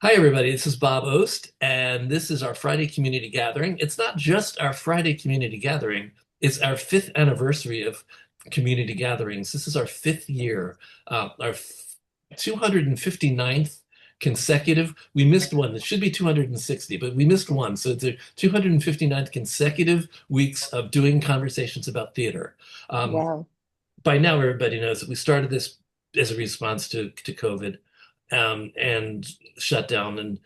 Hi, everybody. This is Bob Ost, and this is our Friday community gathering. It's not just our Friday community gathering, it's our fifth anniversary of community gatherings. This is our fifth year, our 259th consecutive. We missed one. It should be 260, but we missed one. So it's the 259th consecutive weeks of doing conversations about theater. Um, Wow. by now, everybody knows that we started this as a response to COVID and shutdown. And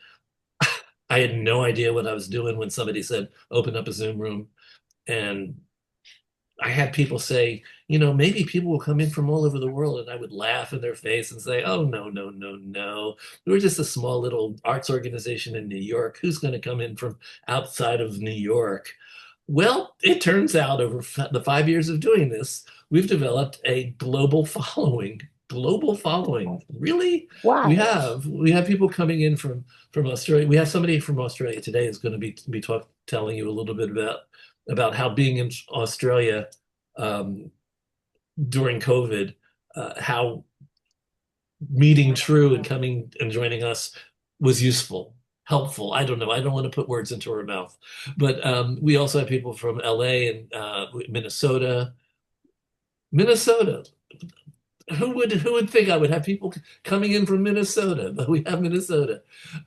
I had no idea what I was doing when somebody said, open up a Zoom room. And I had people say, maybe people will come in from all over the world. And I would laugh in their face and say, oh, no, no, no, no. We're just a small little arts organization in New York. Who's going to come in from outside of New York? Well, it turns out over the 5 years of doing this, we've developed a global following. Global following. Really? We Wow. have we have people coming in from Australia. We have somebody from Australia today who's going to be telling you a little bit about how being in Australia um, during COVID, how meeting TRU and coming and joining us was useful, helpful. I don't know. I don't want to put words into her mouth, but we also have people from LA and Minnesota. Minnesota. Who would think I would have people coming in from Minnesota? But we have Minnesota,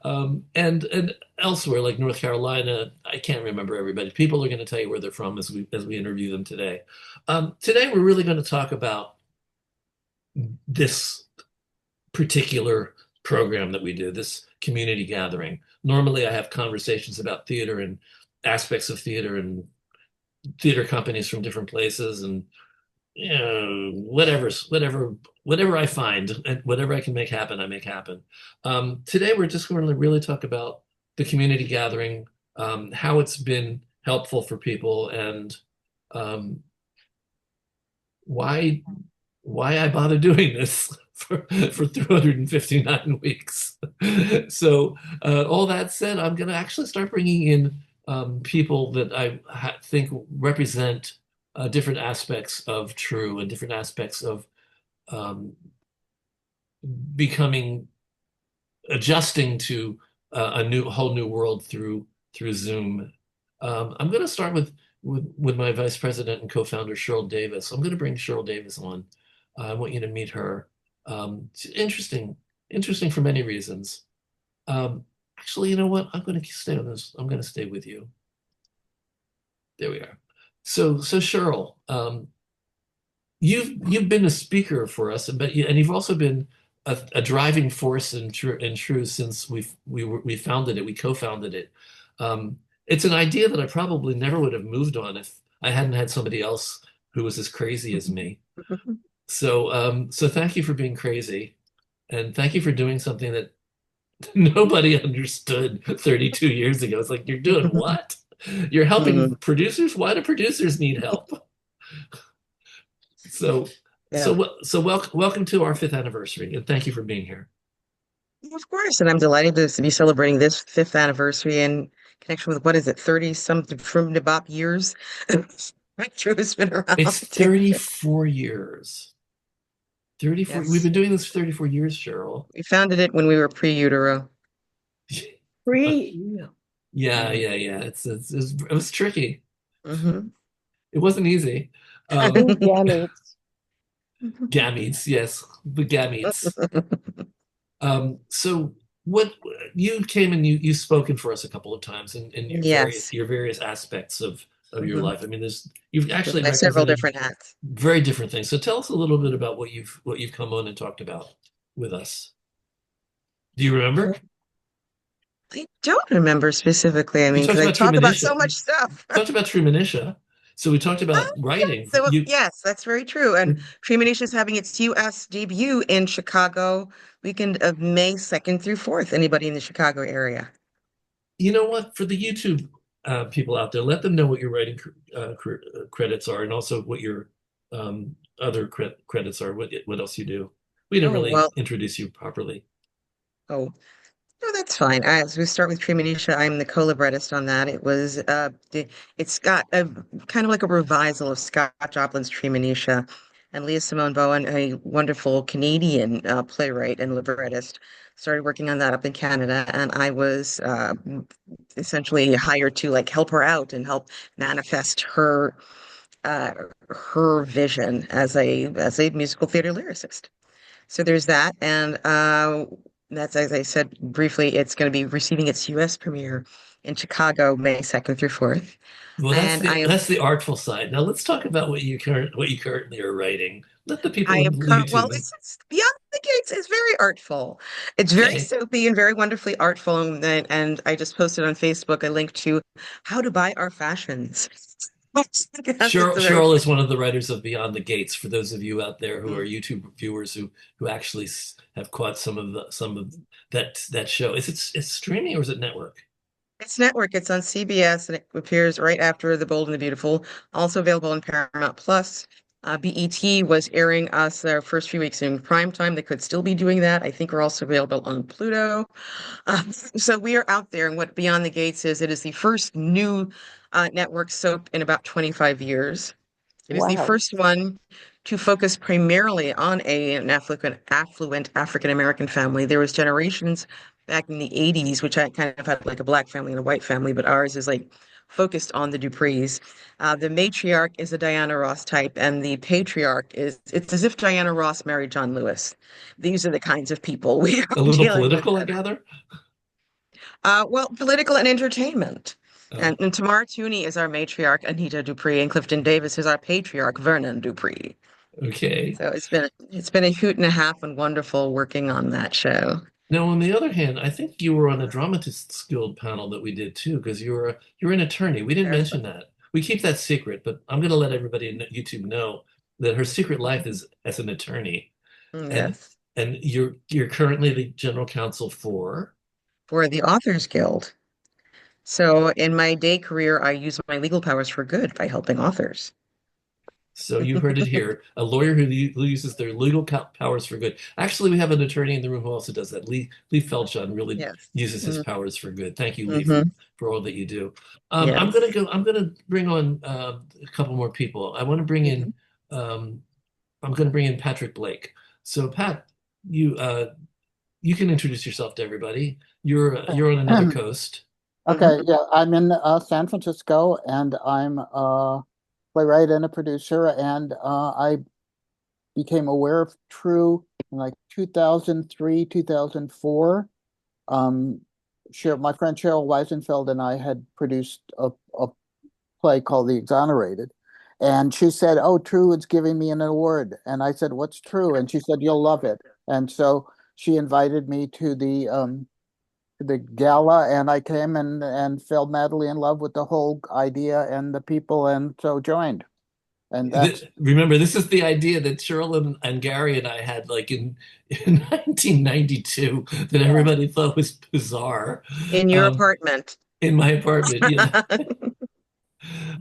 and elsewhere like North Carolina. I can't remember everybody. People are going to tell you where they're from as we interview them today. Today we're really going to talk about this particular program that we do, this community gathering. Normally, I have conversations about theater and aspects of theater and theater companies from different places and whatever I find and whatever I can make happen, I make happen. Today, we're just going to really talk about the community gathering, how it's been helpful for people, and um, why why I bother doing this for 359 weeks. So, all that said, I'm going to actually start bringing in people that I think represent different aspects of TRU and different aspects of um, becoming adjusting to a whole new world through Zoom. I'm going to start with my vice president and co-founder Cheryl Davis. I'm going to bring Cheryl Davis on. I want you to meet her. She's interesting for many reasons. Actually, you know what? I'm going to stay on this. I'm going to stay with you. There we are. So Cheryl, you've been a speaker for us, and you've also been a driving force in TRU since we founded it, we co-founded it. It's an idea that I probably never would have moved on if I hadn't had somebody else who was as crazy as me. So thank you for being crazy, and thank you for doing something that nobody understood 32 years ago. It's like you're doing what? You're helping Mhm. producers? Why do producers need help? So, Yeah, welcome to our fifth anniversary, and thank you for being here. of course. And I'm delighted to be celebrating this fifth anniversary in connection with what is it, 30 something from the Bop years? Right, true, has been It's around. 34 years. 34. We've Yes. been doing this for 34 years, Cheryl. We founded it when we were pre-utero. Free. Yeah, Mm. yeah, yeah. It was tricky. Hmm. It wasn't easy. Um, Free gametes. gametes, yes, the gametes. So what you came and you've spoken for us a couple of times in Yes. your various aspects of your Hmm. life. I mean, you've actually By several represented different hats. very different things. So tell us a little bit about what you've come on and talked about with us. Do you remember? I don't remember specifically. I We mean, talked because I about talk about so Trumanisha. much stuff. Talked about Trumanisha. So we talked about writing. So yes, that's very true. And Premonition is having its US debut in Chicago, weekend of May 2nd through 4th. Anybody in the Chicago area? You know what? For the YouTube people out there, let them know what your writing credits are, and also what your other credits are. What else you do? We didn't Oh, really well, introduce you properly. oh, no, that's fine. As we start with Premonition, I'm the co-librettist on that. It's got a kind of like a revisal of Scott Joplin's Premonition. and Leah Simone Bowen, a wonderful Canadian playwright and librettist, started working on that up in Canada, and I was essentially hired to like help her out and help manifest uh, her vision as a musical theater lyricist. So there's that, and that's, as I said briefly, it's going to be receiving its U.S. premiere in Chicago, May 2nd through 4th. Well, And that's the artful side. Now let's talk about what you currently are writing. Let the I people am on well, YouTube. it's Beyond the Gates is very artful. It's very Okay, soapy and very wonderfully artful. And I just posted on Facebook a link to how to buy our fashions. It's a very Cheryl is one of the writers of Beyond the Gates. For those of you out there who are mm. YouTube viewers who actually have caught some of that show. It's streaming or is it network? It's network. It's on CBS and it appears right after The Bold and the Beautiful. Also available on Paramount Plus. BET was airing us their first few weeks in prime time. They could still be doing that. I think we're also available on Pluto. So we are out there. And what Beyond the Gates is, it is the first new network soap in about 25 years. It is the Wow. first one to focus primarily on an affluent African American family. There was generations back in the 80s, which I kind of had like a black family and a white family, but ours is like focused on the Duprees. The matriarch is a Diana Ross type, and the patriarch it's as if Diana Ross married John Lewis. These are the kinds of people we A are little dealing with. political, I gather. Well, political and entertainment. Oh, And Tamara Tooney is our matriarch, Anita Dupree, and Clifton Davis is our patriarch, Vernon Dupree. okay. So it's been a hoot and a half and wonderful working on that show. Now, on the other hand, I think you were on a Dramatists Guild panel that we did too, because you're an attorney. We didn't Yes. mention that. We keep that secret, but I'm going to let everybody on YouTube know that her secret life is as an attorney, and Yes. you're currently the general counsel for. For the Authors Guild. So in my day career, I use my legal powers for good by helping authors. So you heard it here, a lawyer who uses their legal powers for good. Actually, we have an attorney in the room who also does that. Lee Feldshon really Yes. uses his powers for good. Thank you, Lee, Mm-hmm. for all that you do. Yes. I'm gonna bring on a couple more people. I want to bring Mhm. in I'm gonna bring in Patrick Blake. So Pat, you you can introduce yourself to everybody. You're on another coast. Okay, Mhm. yeah, I'm in San Francisco, and I'm a playwright and a producer, and I became aware of TRU in like 2003, 2004. Um, my friend Cheryl Weisenfeld and I had produced a play called The Exonerated, and she said, "Oh, TRU is giving me an award," and I said, "What's TRU?" And she said, "You'll love it." And so she invited me to the gala, and I came and fell madly in love with the whole idea and the people, and so joined. And that's Remember, this is the idea that Cheryl and Gary and I had like in 1992 that yeah, everybody thought was bizarre. In your Um, apartment. in my apartment, yeah.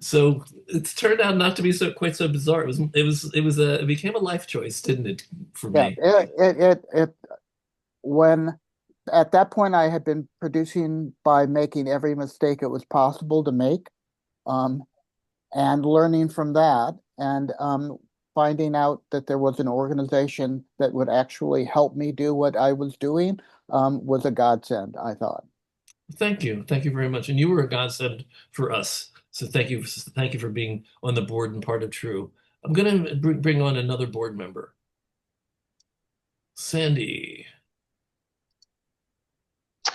So it's turned out not to be quite so bizarre. It became a life choice, didn't it, for yeah. me? It when at that point I had been producing by making every mistake it was possible to make, um, and learning from that, and finding out that there was an organization that would actually help me do what I was doing, was a godsend, I thought. Thank you very much. And you were a godsend for us. So thank you for being on the board and part of TRU. I'm going to bring on another board member, Sandy.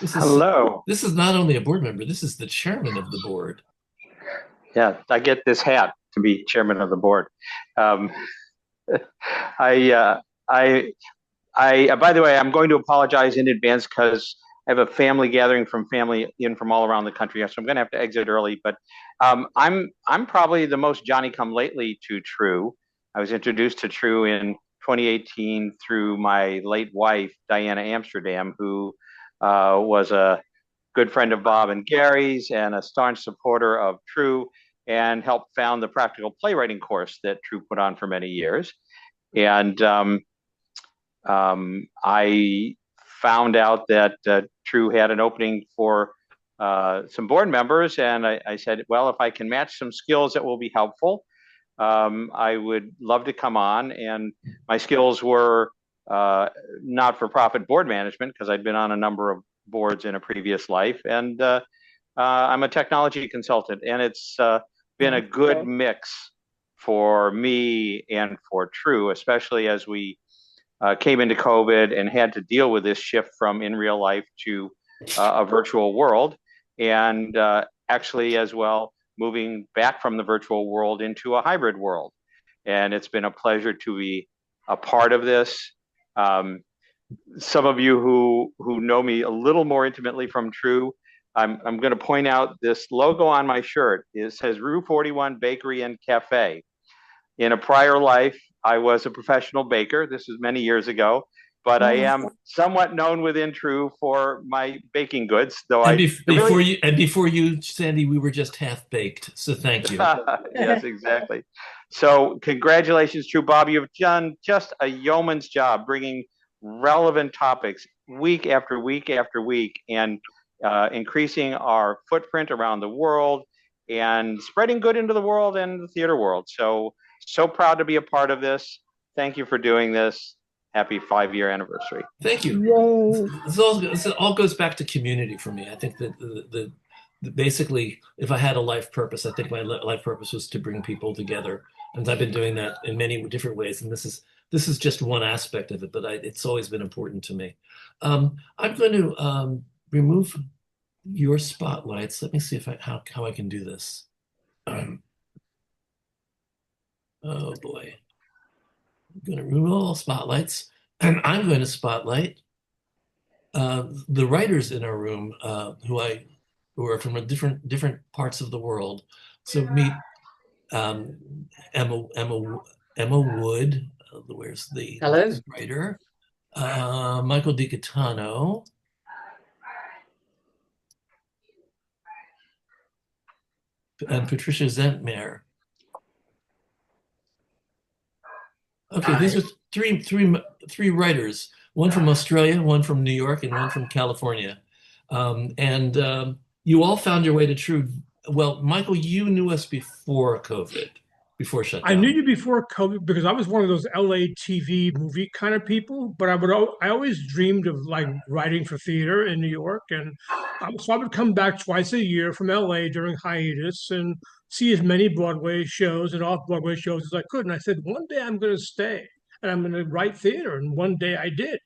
This is Hello. this is not only a board member, this is the chairman of the board. Yeah, I get this hat to be chairman of the board. Um, I, by the way, I'm going to apologize in advance because I have a family gathering from family in from all around the country, so I'm going to have to exit early. But I'm probably the most Johnny come lately to TRU. I was introduced to TRU in 2018 through my late wife Diana Amsterdam, who was a good friend of Bob and Gary's and a staunch supporter of TRU, and helped found the practical playwriting course that TRU put on for many years. And I found out that TRU had an opening for some board members, and I said, well, if I can match some skills that will be helpful, I would love to come on. And my skills were not-for-profit board management, because I'd been on a number of boards in a previous life. And I'm a technology consultant, and it's been a good mix for me and for TRU, especially as we came into COVID and had to deal with this shift from in real life to a virtual world. And actually, as well, moving back from the virtual world into a hybrid world. And it's been a pleasure to be a part of this. Some of you who know me a little more intimately from TRU, I'm going to point out this logo on my shirt. It says Rue 41 Bakery and Cafe. In a prior life, I was a professional baker. This was many years ago, but I am somewhat known within TRU for my baking goods. Though before you, Sandy, we were just half baked. So thank you. Yes, exactly. So congratulations, TRU. Bob, you've done just a yeoman's job bringing relevant topics week after week after week, and increasing our footprint around the world and spreading good into the world and the theater world. So proud to be a part of this. Thank you for doing this. Happy 5-year anniversary. Thank you. This all goes back to community for me. I think that the basically, if I had a life purpose, I think my life purpose was to bring people together, and I've been doing that in many different ways. And this is just one aspect of it, but it's always been important to me. I'm going to remove your spotlights. Let me see if how I can do this. Oh boy. I'm going to remove all spotlights, and I'm going to spotlight the writers in our room who are from different parts of the world. So meet Emma Wood. Where's the writer? Michael diGaetano. And Patricia Zehentmayr. Okay, these are three writers, one from Australia, one from New York, and one from California. And you all found your way to TRU. Well, Michael, you knew us before COVID, before Shutdown. I knew you before COVID because I was one of those LA TV movie kind of people, but I always dreamed of like writing for theater in New York. And so I would come back twice a year from LA during hiatus and see as many Broadway shows and off-Broadway shows as I could. And I said, one day I'm going to stay and I'm going to write theater. And one day I did.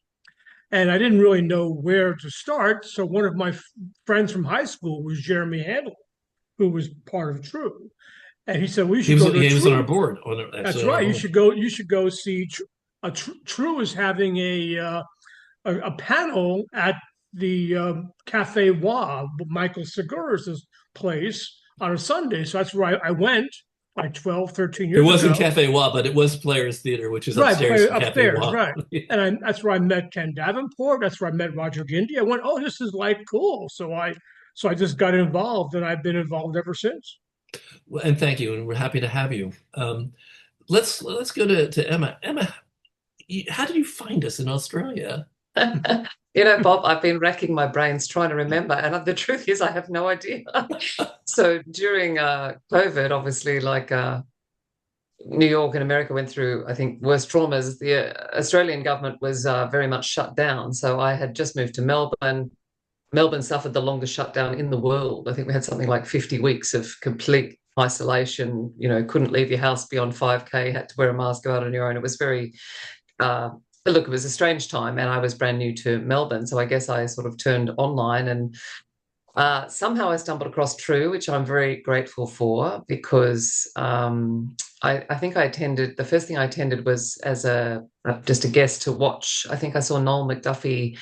And I didn't really know where to start. So one of my friends from high school was Jeremy Handel, who was part of TRU. And he said, "We should go to he TRU." was on our board. That's right. You should go see. TRU is having a panel at the Cafe Wa, Michael Segura's place on a Sunday. So that's where I went like 12, 13 years ago. It wasn't Cafe Wa, but it was Players Theater, which is upstairs. Right, upstairs, right. And that's where I met Ken Davenport. That's where I met Roger Guindy. I went, oh, this is like cool. So I just got involved, and I've been involved ever since. Well, and thank you, and we're happy to have you. Let's go to Emma. Emma, how did you find us in Australia? Bob, I've been racking my brains trying to remember, and the truth is I have no idea. So during COVID, obviously, like New York and America went through, I think, worse traumas. The Australian government was very much shut down. So I had just moved to Melbourne. Melbourne suffered the longest shutdown in the world. I think we had something like 50 weeks of complete isolation, couldn't leave your house beyond 5K, had to wear a mask, go out on your own. It was very, it was a strange time, and I was brand new to Melbourne. So I guess I sort of turned online, and somehow I stumbled across TRU, which I'm very grateful for, because I think the first thing I attended was as just a guest to watch. I think I saw Noel McDuffie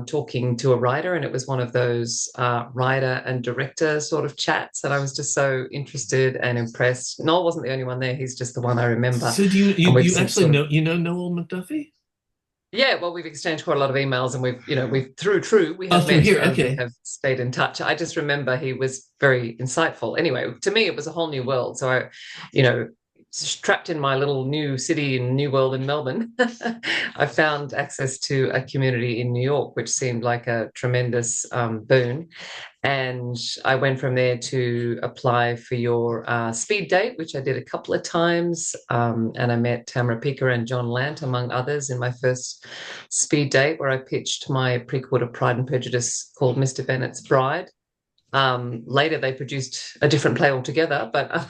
talking to a writer, and it was one of those writer and director sort of chats, and I was just so interested and impressed. Noel wasn't the only one there; he's just the one I remember. So do you actually know Noel McDuffie? Yeah, well, we've exchanged quite a lot of emails, and we've through TRU we have met okay. We have stayed in touch. I just remember he was very insightful. Anyway, to me, it was a whole new world. So trapped in my little new city in New World in Melbourne, I found access to a community in New York, which seemed like a tremendous boon. And I went from there to apply for your speed date, which I did a couple of times. And I met Tamara Picker and John Lant, among others, in my first speed date, where I pitched my prequel to Pride and Prejudice called Mr. Bennet's Bride. Later, they produced a different play altogether, but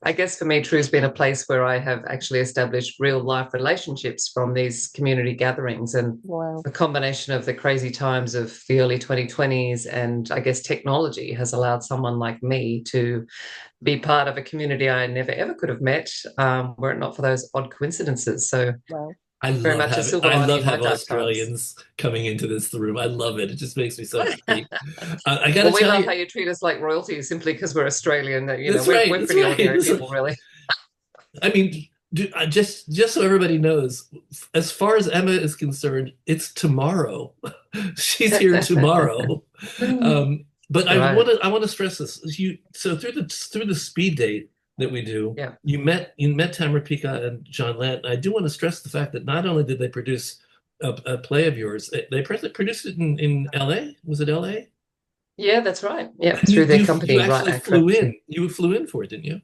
I guess for me, TRU's been a place where I have actually established real life relationships from these community gatherings, and Wow. a combination of the crazy times of the early 2020s and I guess technology has allowed someone like me to be part of a community I never ever could have met were it not for those odd coincidences. So Wow. very much a silver I lining love in my having dark times. Australians coming into this room. I love it. It just makes me so happy. I got to Well, we tell love you, how you treat us like royalty simply because we're Australian. That That's we're, right, we're that's pretty right, ordinary that's people, really. I mean, just so everybody knows, as far as Emma is concerned, it's tomorrow. She's here tomorrow. But Right. I want to stress this. So through the speed date that we do, Yeah. you met Tamara Pika and John Lant. I do want to stress the fact that not only did they produce a play of yours, they produced it in LA. Was it LA? Yeah, that's right. Yeah, And through their you company, right? actually Act flew Production. in. You flew in for it, didn't you?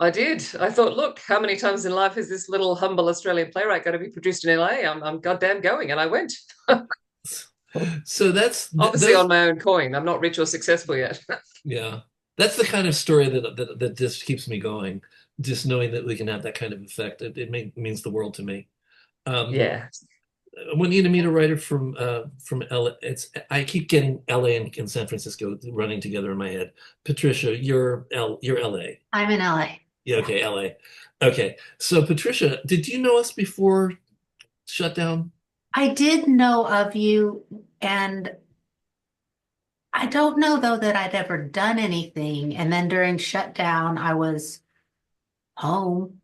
I did. I thought, look, how many times in life is this little humble Australian playwright going to be produced in LA? I'm goddamn going, and I went. So that's Obviously on my own coin. I'm not rich or successful yet. yeah. That's the kind of story that just keeps me going. Just knowing that we can have that kind of effect, it means the world to me. Yeah. When you meet a writer from LA, I keep getting LA and San Francisco running together in my head. Patricia, you're LA. I'm in LA. Yeah, okay, LA. Okay. So Patricia, did you know us before Shutdown? I did know of you, and I don't know though that I'd ever done anything. And then during Shutdown, I was home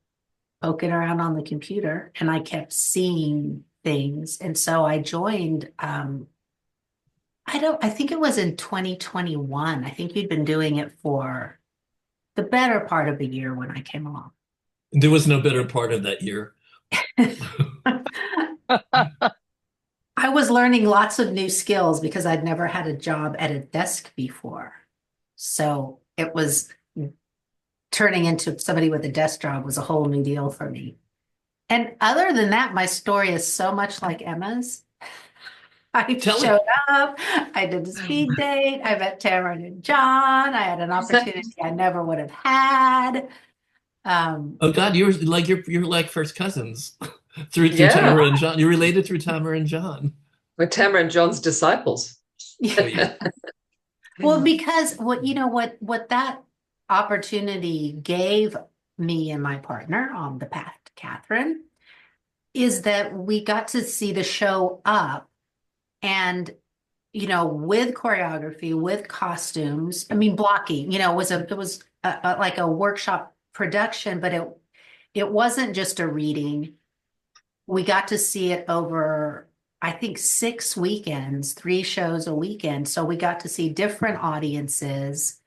poking around on the computer and I kept seeing things. And so I joined, I think it was in 2021. I think you'd been doing it for the better part of a year when I came along. There was no better part of that year. I was learning lots of new skills because I'd never had a job at a desk before. So it was turning into somebody with a desk job was a whole new deal for me. And other than that, my story is so much like Emma's. I showed up, I did the speed date, I met Tamara and John, I had an opportunity I never would have had. Oh God, you're like first cousins through Tamara and John. You're related through Tamara and John. We're Tamara and John's disciples. Yeah. Well, because what that opportunity gave me and my partner on the path to Catherine is that we got to see the show up and with choreography, with costumes. I mean, blocking, it was like a workshop production, but it wasn't just a reading. We got to see it over, I think, 6 weekends, 3 shows a weekend. So we got to see different audiences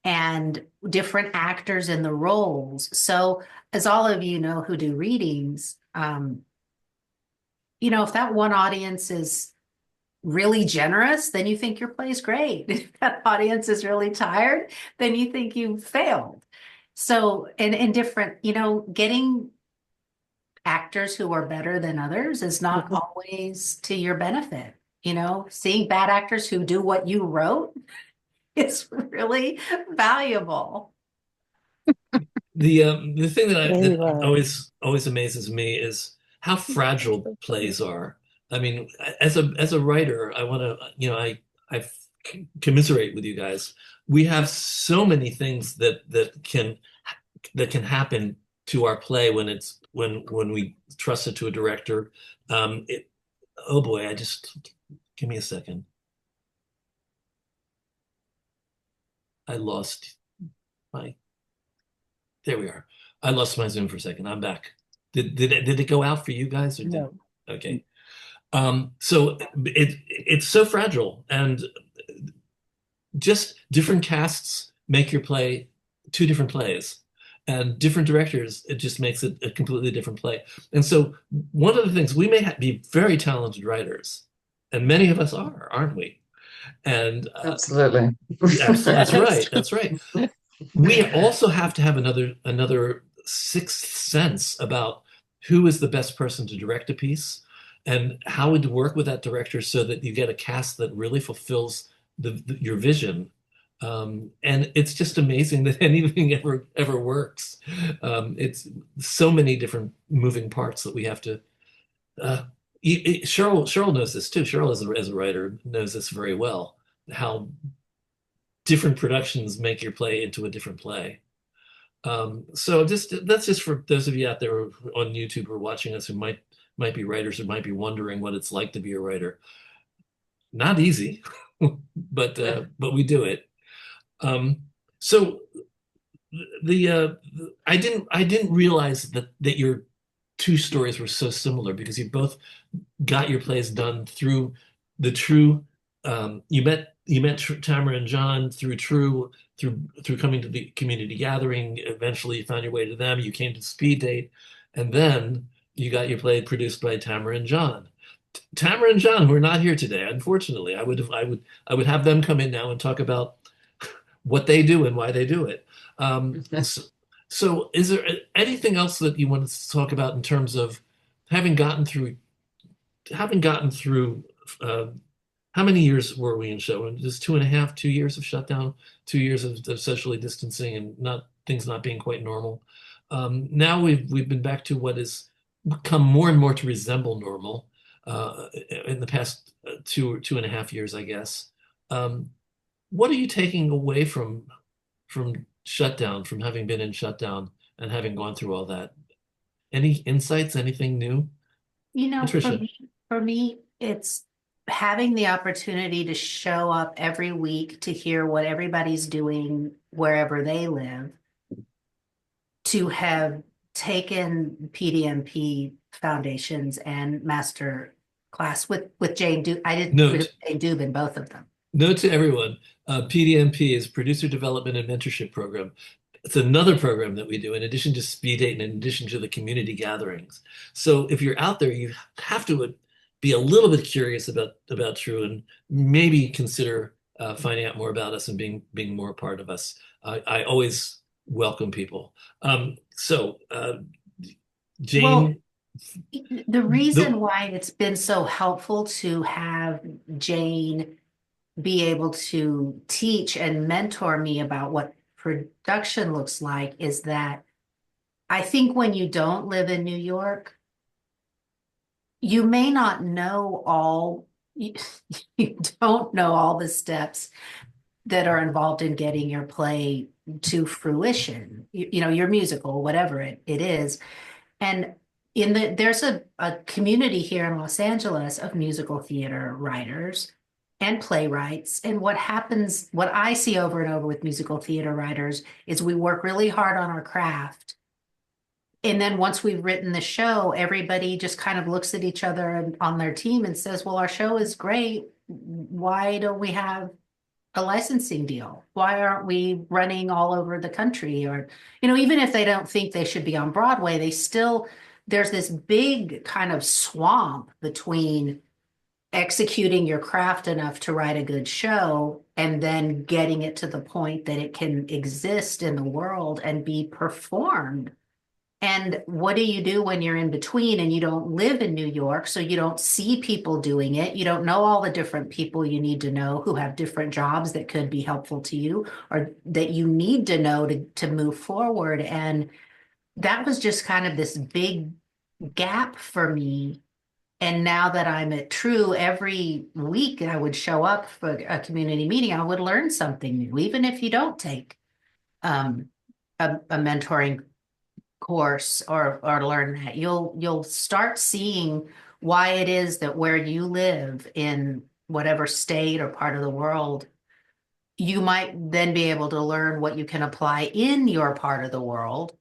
and different actors in the roles. So as all of you know who do readings, if that one audience is really generous, then you think your play's great. If that audience is really tired, then you think you failed. So, and different, getting actors who are better than others is not always to your benefit. Seeing bad actors who do what you wrote is really valuable. The thing that always amazes me is how fragile plays are. I mean, as a writer, I want to, I commiserate with you guys. We have so many things that can happen to our play when we trust it to a director. Oh boy, give me a second. I lost there we are. I lost my Zoom for a second. I'm back. Did it go out for you guys? Or No. Okay. So it's so fragile, and just different casts make your play 2 different plays. and different directors, it just makes it a completely different play. And so one of the things, we may be very talented writers, and many of us are, aren't we? And Absolutely. that's right. That's right. We also have to have another sixth sense about who is the best person to direct a piece and how to work with that director so that you get a cast that really fulfills your vision. And it's just amazing that anything ever works. It's so many different moving parts that we have to. Cheryl knows this too. Cheryl, as a writer, knows this very well. How different productions make your play into a different play. So that's just for those of you out there on YouTube or watching us who might be writers, who might be wondering what it's like to be a writer. Not easy, but we do it. So I didn't realize that your two stories were so similar, because you both got your plays done through the TRU. You met Tamara and John through TRU, through coming to the community gathering. Eventually, you found your way to them. You came to Speed Date, and then you got your play produced by Tamara and John. Tamara and John, who are not here today, unfortunately. I would have them come in now and talk about what they do and why they do it. So is there anything else that you wanted to talk about in terms of having gotten through? How many years were we in shutdown? Just 2 years of shutdown, 2 years of socially distancing and things not being quite normal. Now we've been back to what has come more and more to resemble normal in the past 2.5 years, I guess. What are you taking away from shutdown, from having been in shutdown and having gone through all that? Any insights? Anything new? Patricia. For me, it's having the opportunity to show up every week to hear what everybody's doing wherever they live, to have taken PDMP Foundations and master class with Jane Dubin. I did with Jane Dubin, both of them. Note to everyone, PDMP is Producer Development and Mentorship Program. It's another program that we do in addition to Speed Date and in addition to the community gatherings. So if you're out there, you have to be a little bit curious about TRU and maybe consider finding out more about us and being more a part of us. I always welcome people. Jane. Well, the reason why it's been so helpful to have Jane be able to teach and mentor me about what production looks like is that I think when you don't live in New York, you may not know you don't know all the steps that are involved in getting your play to fruition, your musical, whatever it is. And there's a community here in Los Angeles of musical theater writers and playwrights. And what I see over and over with musical theater writers is we work really hard on our craft. And then once we've written the show, everybody just kind of looks at each other on their team and says, well, our show is great. Why don't we have a licensing deal? Why aren't we running all over the country? Or, even if they don't think they should be on Broadway, there's this big kind of swamp between executing your craft enough to write a good show and then getting it to the point that it can exist in the world and be performed. And what do you do when you're in between and you don't live in New York, so you don't see people doing it? You don't know all the different people you need to know who have different jobs that could be helpful to you or that you need to know to move forward. And that was just kind of this big gap for me. And now that I'm at TRU, every week I would show up for a community meeting, I would learn something new, even if you don't take a mentoring course or learn that. You'll start seeing why it is that where you live in whatever state or part of the world, you might then be able to learn what you can apply in your part of the world.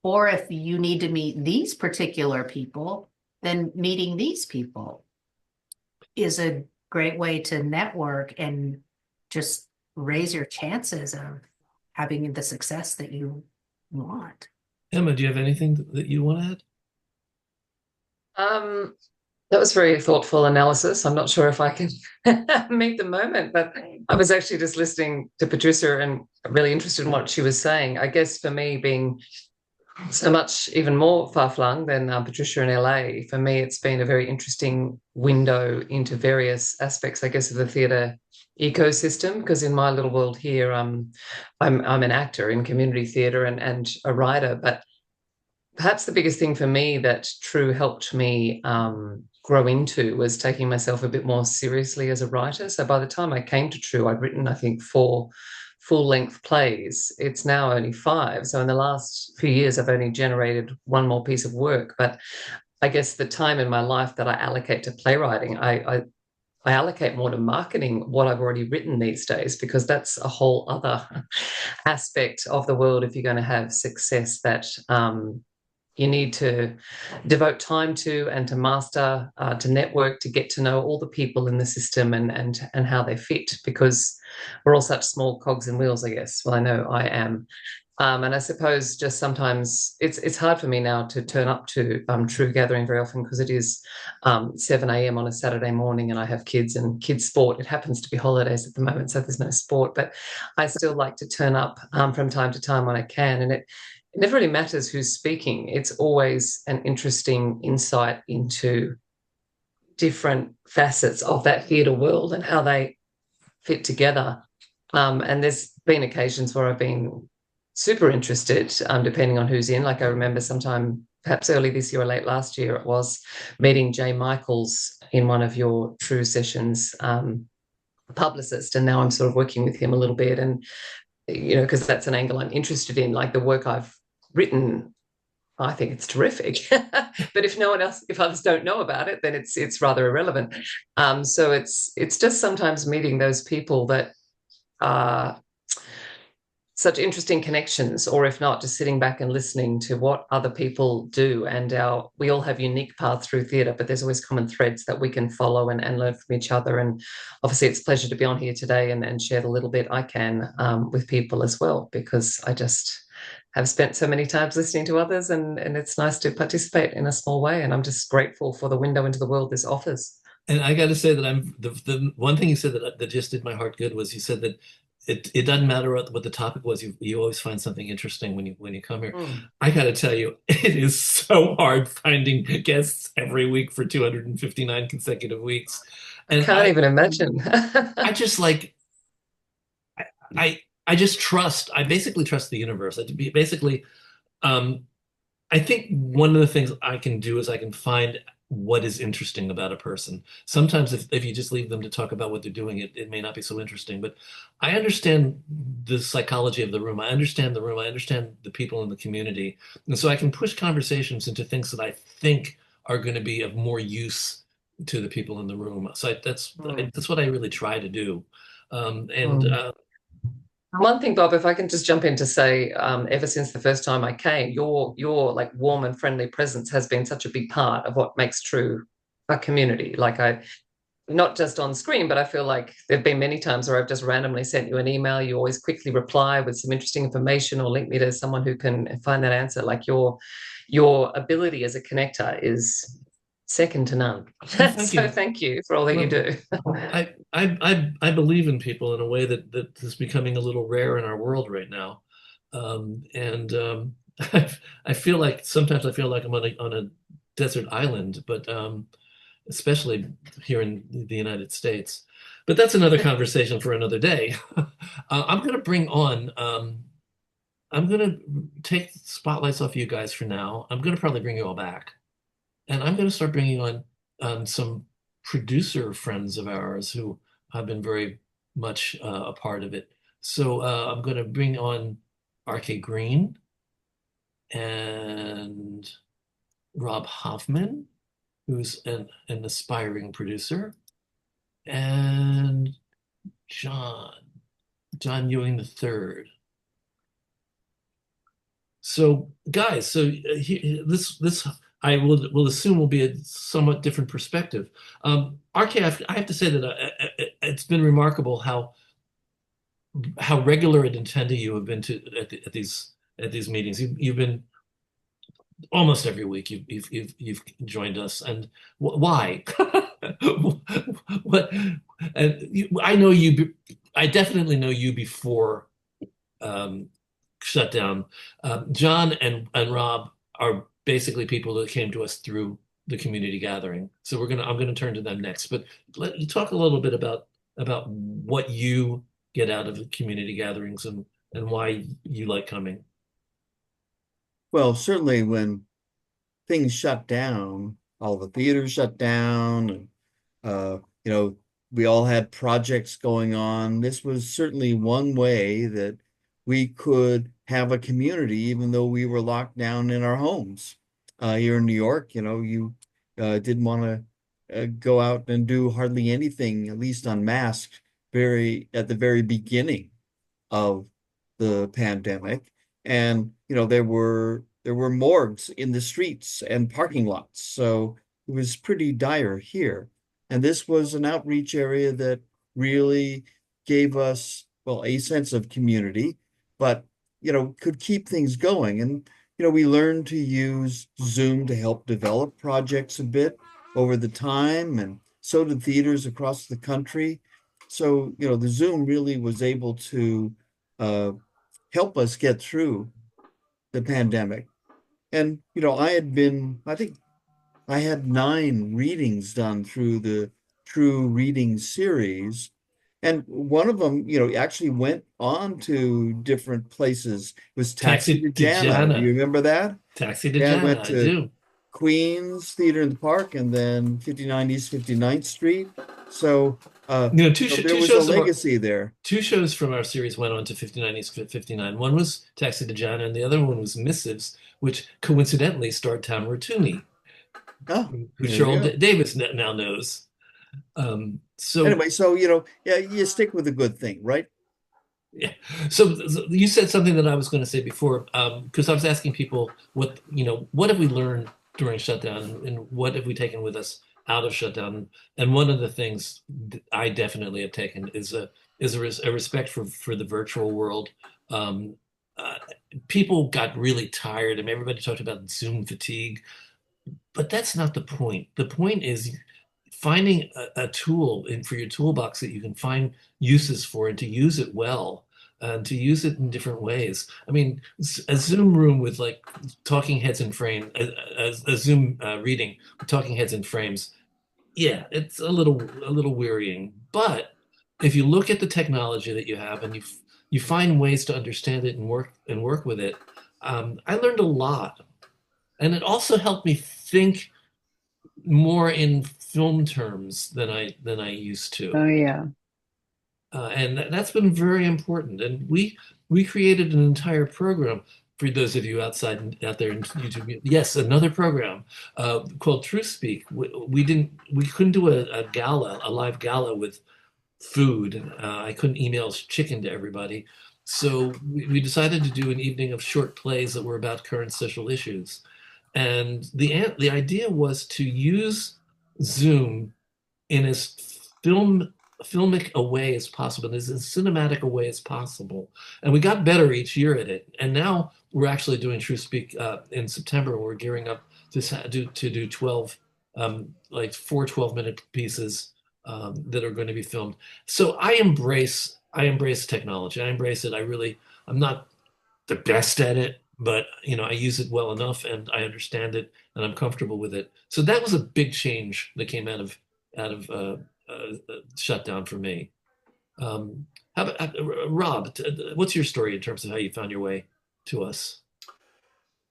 Or if you need to meet these particular people, then meeting these people is a great way to network and just raise your chances of having the success that you want. Emma, do you have anything that you want to add? That was very thoughtful analysis. I'm not sure if I can meet the moment, but I was actually just listening to Patricia and really interested in what she was saying. I guess for me, being so much even more far-flung than Patricia in LA, for me, it's been a very interesting window into various aspects, I guess, of the theatre ecosystem. Because in my little world here, I'm an actor in community theatre and a writer, but perhaps the biggest thing for me that TRU helped me grow into was taking myself a bit more seriously as a writer. So by the time I came to TRU, I'd written, I think, 4 full-length plays. It's now only 5. So in the last few years, I've only generated 1 more piece of work. But I guess the time in my life that I allocate to playwriting, I allocate more to marketing what I've already written these days, because that's a whole other aspect of the world if you're going to have success that you need to devote time to and to master, to network, to get to know all the people in the system and how they fit, because we're all such small cogs and wheels, I guess. Well, I know I am. And I suppose just sometimes it's hard for me now to turn up to TRU Gathering very often, because it is 7 a.m. on a Saturday morning and I have kids and kids sport. It happens to be holidays at the moment, so there's no sport, but I still like to turn up from time to time when I can. And it never really matters who's speaking. It's always an interesting insight into different facets of that theatre world and how they fit together. And there's been occasions where I've been super interested, depending on who's in. Like I remember sometime, perhaps early this year or late last year, it was meeting Jay Michaels in one of your TRU sessions, publicist, and now I'm sort of working with him a little bit. And, you know, because that's an angle I'm interested in, like the work I've written, I think it's terrific. But if others don't know about it, then it's rather irrelevant. So it's just sometimes meeting those people that are such interesting connections, or if not, just sitting back and listening to what other people do. And we all have unique paths through theatre, but there's always common threads that we can follow and learn from each other. And obviously it's a pleasure to be on here today and share the little bit I can with people as well, because I just have spent so many times listening to others, and it's nice to participate in a small way. And I'm just grateful for the window into the world this offers. And I got to say that the one thing you said that just did my heart good was you said that it doesn't matter what the topic was. You always find something interesting when you come here. I got to tell you, it is so hard finding guests every week for 259 consecutive weeks. And I can't even imagine. I just like I just trust. I basically trust the universe. Basically, I think one of the things I can do is I can find what is interesting about a person. Sometimes if you just leave them to talk about what they're doing, it may not be so interesting. But I understand the psychology of the room. I understand the room. I understand the people in the community. And so I can push conversations into things that I think are going to be of more use to the people in the room. So that's what I really try to do. One thing, Bob, if I can just jump in to say, ever since the first time I came, your like warm and friendly presence has been such a big part of what makes TRU a community. Like not just on screen, but I feel like there've been many times where I've just randomly sent you an email. You always quickly reply with some interesting information or link me to someone who can find that answer. Like your ability as a connector is second to none. Thank you for all that you do. I believe in people in a way that is becoming a little rare in our world right now. I feel like sometimes I feel like I'm on a desert island, but especially here in the United States. But that's another conversation for another day. I'm going to bring on. I'm going to take spotlights off you guys for now. I'm going to probably bring you all back. And I'm going to start bringing on some producer friends of ours who have been very much a part of it. So I'm going to bring on R.K. Greene and Rob Hofmann, who's an aspiring producer, and John Ewing III. So guys, this I will assume will be a somewhat different perspective. RK, I have to say that it's been remarkable how regular an attendee you have been at these meetings. You've been almost every week you've joined us, and why? What? And I know you. I definitely know you before um, Shutdown. John and Rob are basically people that came to us through the community gathering. So I'm gonna turn to them next. But let you talk a little bit about what you get out of the community gatherings and why you like coming. Well, certainly when things shut down, all the theaters shut down, and you know, we all had projects going on. This was certainly one way that we could have a community, even though we were locked down in our homes. Here in New York, you didn't want to go out and do hardly anything, at least unmasked, very at the very beginning of the pandemic. And there were morgues in the streets and parking lots. So it was pretty dire here. And this was an outreach area that really gave us, well, a sense of community, but could keep things going. And we learned to use Zoom to help develop projects a bit over the time, and so did theaters across the country. So, the Zoom really was able to uh, help us get through the pandemic. And, I think I had 9 readings done through the TRU reading series. And one of them, actually went on to different places. It was Taxi Taxi to to Jana. Do Jana. you remember that? Taxi to Yeah, I Jana, went I to do. Queens Theater in the Park and then 59 East 59th Street. So, there Two was a shows legacy there. 2 shows from our series went on to 59 East 59. One was Taxi to Jana, and the other one was Missives, which coincidentally starred Tamara Toomey, Oh, who there you Cheryl go. Davis now knows. So Anyway, so yeah, you stick with a good thing, right? yeah. So you said something that I was going to say before, because I was asking people what have we learned during shutdown, and what have we taken with us out of shutdown? And one of the things I definitely have taken is a respect for the virtual world. Um, uh, People got really tired, and everybody talked about Zoom fatigue, but that's not the point. The point is finding a tool for your toolbox that you can find uses for, and to use it well, and to use it in different ways. I mean, a Zoom room with like talking heads in frame, a Zoom reading with talking heads in frames. Yeah, it's a little wearying. But if you look at the technology that you have, and you find ways to understand it and work with it, I learned a lot, and it also helped me think more in film terms than I used to. Oh yeah. And that's been very important. And we created an entire program for those of you out there in YouTube. Yes, another program called True Speak. We couldn't do a live gala with food. I couldn't email chicken to everybody. So we decided to do an evening of short plays that were about current social issues. And the idea was to use Zoom in as filmic a way as possible, as cinematic a way as possible. And we got better each year at it. And now we're actually doing True Speak in September. We're gearing up to do 12 like 4 12-minute pieces that are going to be filmed. So I embrace technology. I embrace it. I'm not the best at it, but I use it well enough, and I understand it, and I'm comfortable with it. So that was a big change that came out of shutdown for me. How about Rob? What's your story in terms of how you found your way to us?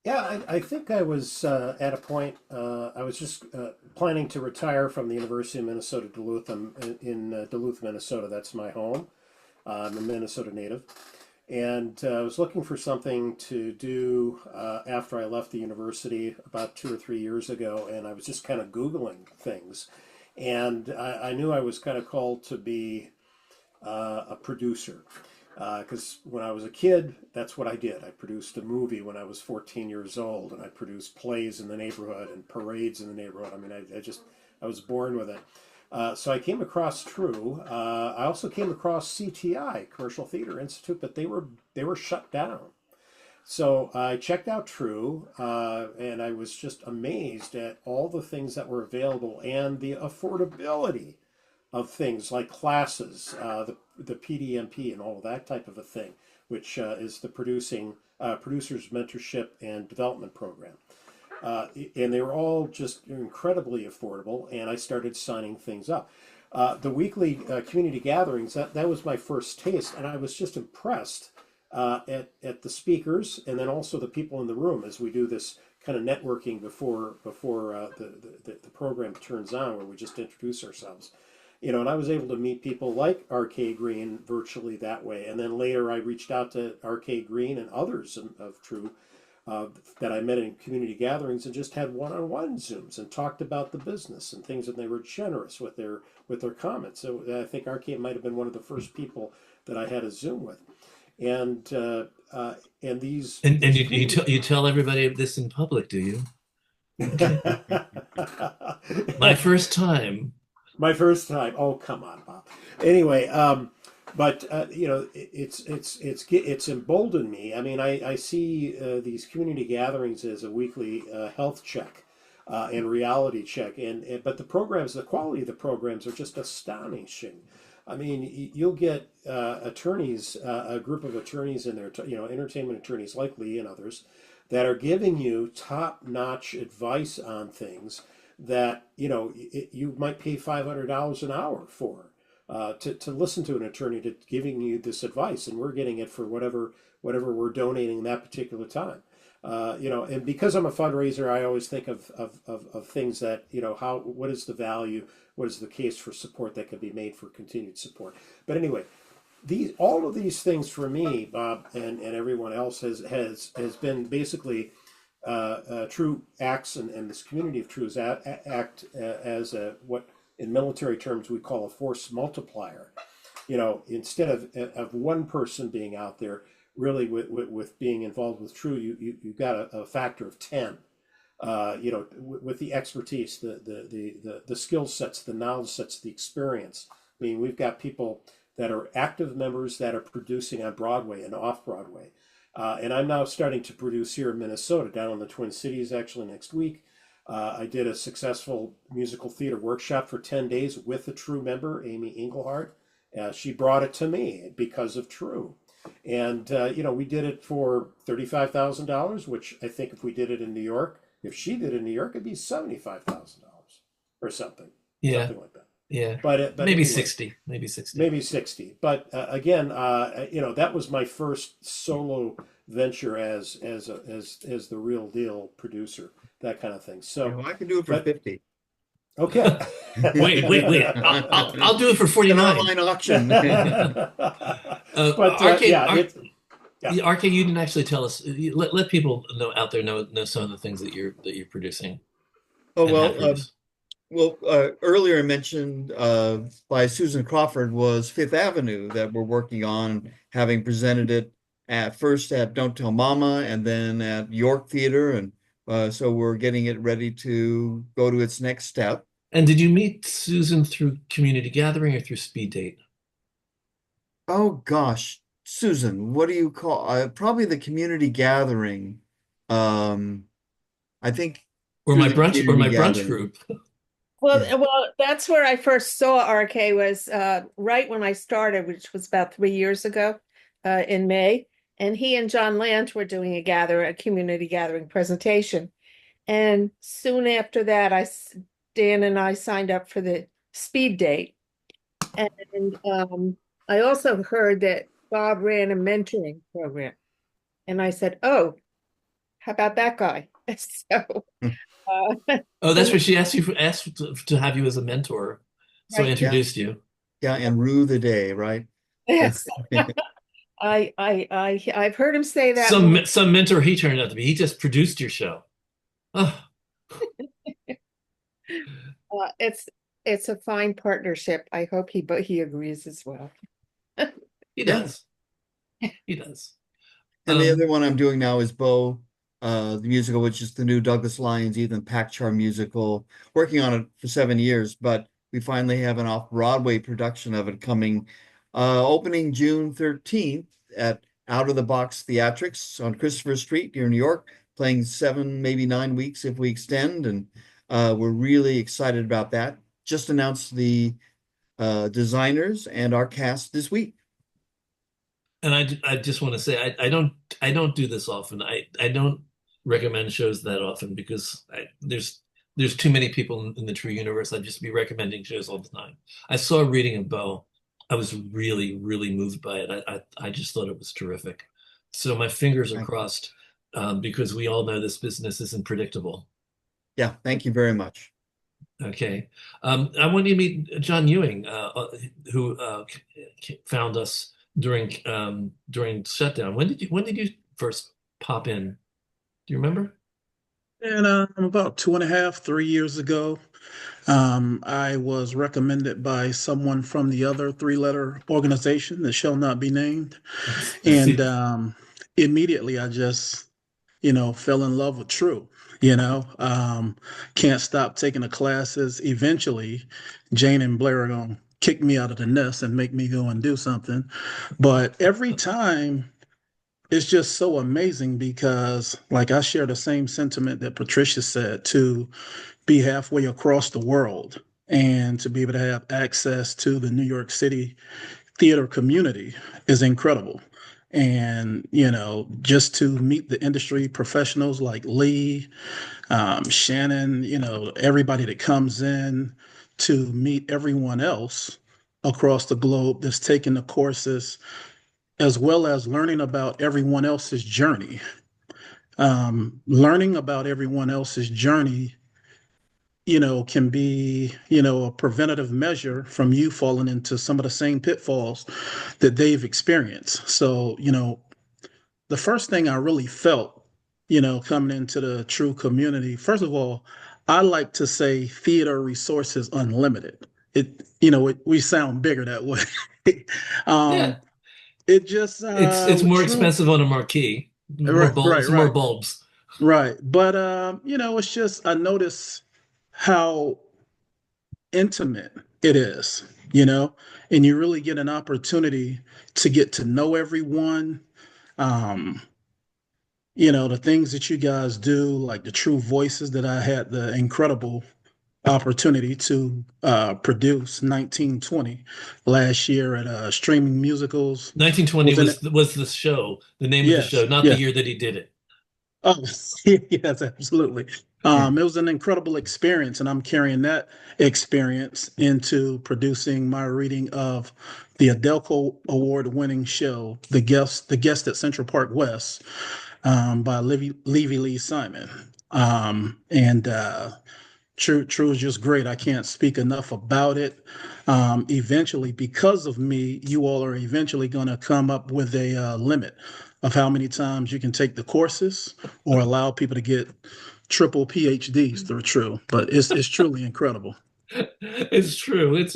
Yeah, I think I was at a point, I was just planning to retire from the University of Minnesota Duluth. I'm in Duluth, Minnesota. That's my home. I'm a Minnesota native. And I was looking for something to do after I left the university about 2 or 3 years ago. And I was just kind of Googling things. And I knew I was kind of called to be a producer. Because when I was a kid, that's what I did. I produced a movie when I was 14 years old, and I produced plays in the neighborhood and parades in the neighborhood. I mean, I was born with it. So I came across TRU. I also came across CTI, Commercial Theater Institute, but they were shut down. So I checked out TRU, and I was just amazed at all the things that were available and the affordability of things like classes, the PDMP, and all of that type of a thing, which is the producers mentorship and development program. And they were all just incredibly affordable, and I started signing things up. The weekly community gatherings, that was my first taste, and I was just impressed at the speakers and then also the people in the room as we do this kind of networking before the program turns on, where we just introduce ourselves. You know, and I was able to meet people like R.K. Greene virtually that way. And then later I reached out to R.K. Greene and others of TRU that I met in community gatherings and just had one-on-one Zooms and talked about the business and things, and they were generous with their comments. So I think R.K. might have been one of the first people that I had a Zoom with. And these And you tell everybody this in public, do you? My first time. My first time. Oh, come on, Bob. Anyway, but you know, it's emboldened me. I mean, I see these community gatherings as a weekly health check and reality check, but the programs, the quality of the programs are just astonishing. I mean, you'll get attorneys, a group of attorneys in there, you know, entertainment attorneys like Lee and others, that are giving you top-notch advice on things that, you know, you might pay $500 an hour for, to listen to an attorney to giving you this advice, and we're getting it for whatever we're donating that particular time. You know, and because I'm a fundraiser, I always think of things that, you know, what is the value, what is the case for support that can be made for continued support. But anyway, all of these things for me, Bob, and everyone else has been basically TRU acts, and this community of TRUs act as what in military terms we call a force multiplier. You know, instead of one person being out there, really with being involved with TRU, you got a factor of 10. You know, with the expertise, the skill sets, the knowledge sets, the experience. I mean, we've got people that are active members that are producing on Broadway and off Broadway. And I'm now starting to produce here in Minnesota, down in the Twin Cities, actually next week. I did a successful musical theater workshop for 10 days with a TRU member, Amy Engelhardt. She brought it to me because of TRU. And, you know, we did it for $35,000, which I think if we did it in New York, if she did it in New York, it'd be $75,000 or something. Yeah. Something like that. Yeah. But maybe anyway, 60. Maybe 60. Maybe 60. But again, you know, that was my first solo venture as the real deal producer, that kind of thing. So You know, I can do it for 50. Okay. Wait. I'll do it for An 49. online auction. But RK, yeah. RK, you didn't actually tell us. Let people know out there know some of the things that you're producing. Oh, and have produced. Earlier I mentioned by Susan Crawford was Fifth Avenue that we're working on, having presented it first at Don't Tell Mama and then at York Theater, and so we're getting it ready to go to its next step. And did you meet Susan through Community Gathering or through Speed Date? Oh gosh, Susan, what do you call probably the Community Gathering? I think, Or my brunch Community brunch Gathering. group. Well, that's where I first saw RK was right when I started, which was about 3 years ago in May. And he and John Lant were doing a community gathering presentation. And soon after that, Dan and I signed up for the Speed Date. And I also heard that Bob ran a mentoring program. And I said, oh, how about that guy? So Oh, that's where she asked to have you as a mentor. So I Right. introduced you. Yeah, and rue the day, right? yes. I've heard him say that. Some mentor he turned out to be. He just produced your show. Oh. It's a fine partnership. I hope he agrees as well. He does. He does. And the other one I'm doing now is Bo, the musical, which is the new Douglas Lyons, Ethan Pakchar musical. Working on it for 7 years, but we finally have an off-Broadway production of it coming, opening June 13th at out-of-the-box theatrics on Christopher Street here in New York, playing 7, maybe 9 weeks if we extend, and we're really excited about that. Just announced the designers and our cast this week. And I just want to say I don't do this often. I don't recommend shows that often because there's too many people in the TRU universe. I'd just be recommending shows all the time. I saw Reading a Bow. I was really, really moved by it. I just thought it was terrific. So my fingers are crossed because we all know this business isn't predictable. Yeah, thank you very much. Okay. I want you to meet John Ewing, who found us during Shutdown. When did you first pop in? Do you remember? And about 2.5, 3 years ago, I was recommended by someone from the other three-letter organization that shall not be named. And immediately I just, fell in love with TRU, can't stop taking the classes. Eventually, Jane and Blair are going to kick me out of the nest and make me go and do something. But every time, it's just so amazing because, like, I share the same sentiment that Patricia said, to be halfway across the world and to be able to have access to the New York City theater community is incredible. And, just to meet the industry professionals like Lee, Shannon, everybody that comes in, to meet everyone else across the globe that's taking the courses, as well as learning about everyone else's journey. Learning about everyone else's journey, can be, a preventative measure from you falling into some of the same pitfalls that they've experienced. So, the first thing I really felt, coming into the TRU community, first of all, I like to say theater resources unlimited. We sound bigger that way. Yeah. It just It's more expensive on a marquee, more bulbs, more bulbs. Right. But it's just, I notice how intimate it is, and you really get an opportunity to get to know everyone. The things that you guys do, like the TRU Voices that I had the incredible opportunity to produce 1920 last year at Streaming Musicals. 1920 was the show, the name of the show, not the year that he did it. Oh, yes, absolutely. It was an incredible experience, and I'm carrying that experience into producing my reading of the Adelco Award-winning show, The Guest at Central Park West, by Levy Lee Simon. And TRU is just great. I can't speak enough about it. Eventually, because of me, you all are eventually going to come up with a limit of how many times you can take the courses or allow people to get triple PhDs through TRU. But it's truly incredible. It's true. It's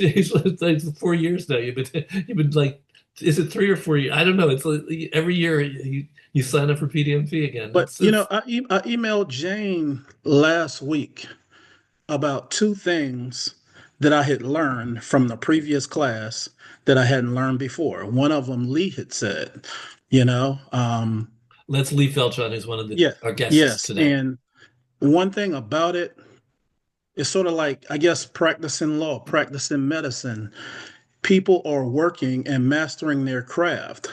like 4 years now. You've been like, is it 3 or 4 years? I don't know. It's like every year you sign up for PDMP again. But I emailed Jane last week about 2 things that I had learned from the previous class that I hadn't learned before. One of them, Lee had said, Let's Lee Feltron, who's one of our guests today. And one thing about it, it's sort of like, I guess, practicing law, practicing medicine. People are working and mastering their craft.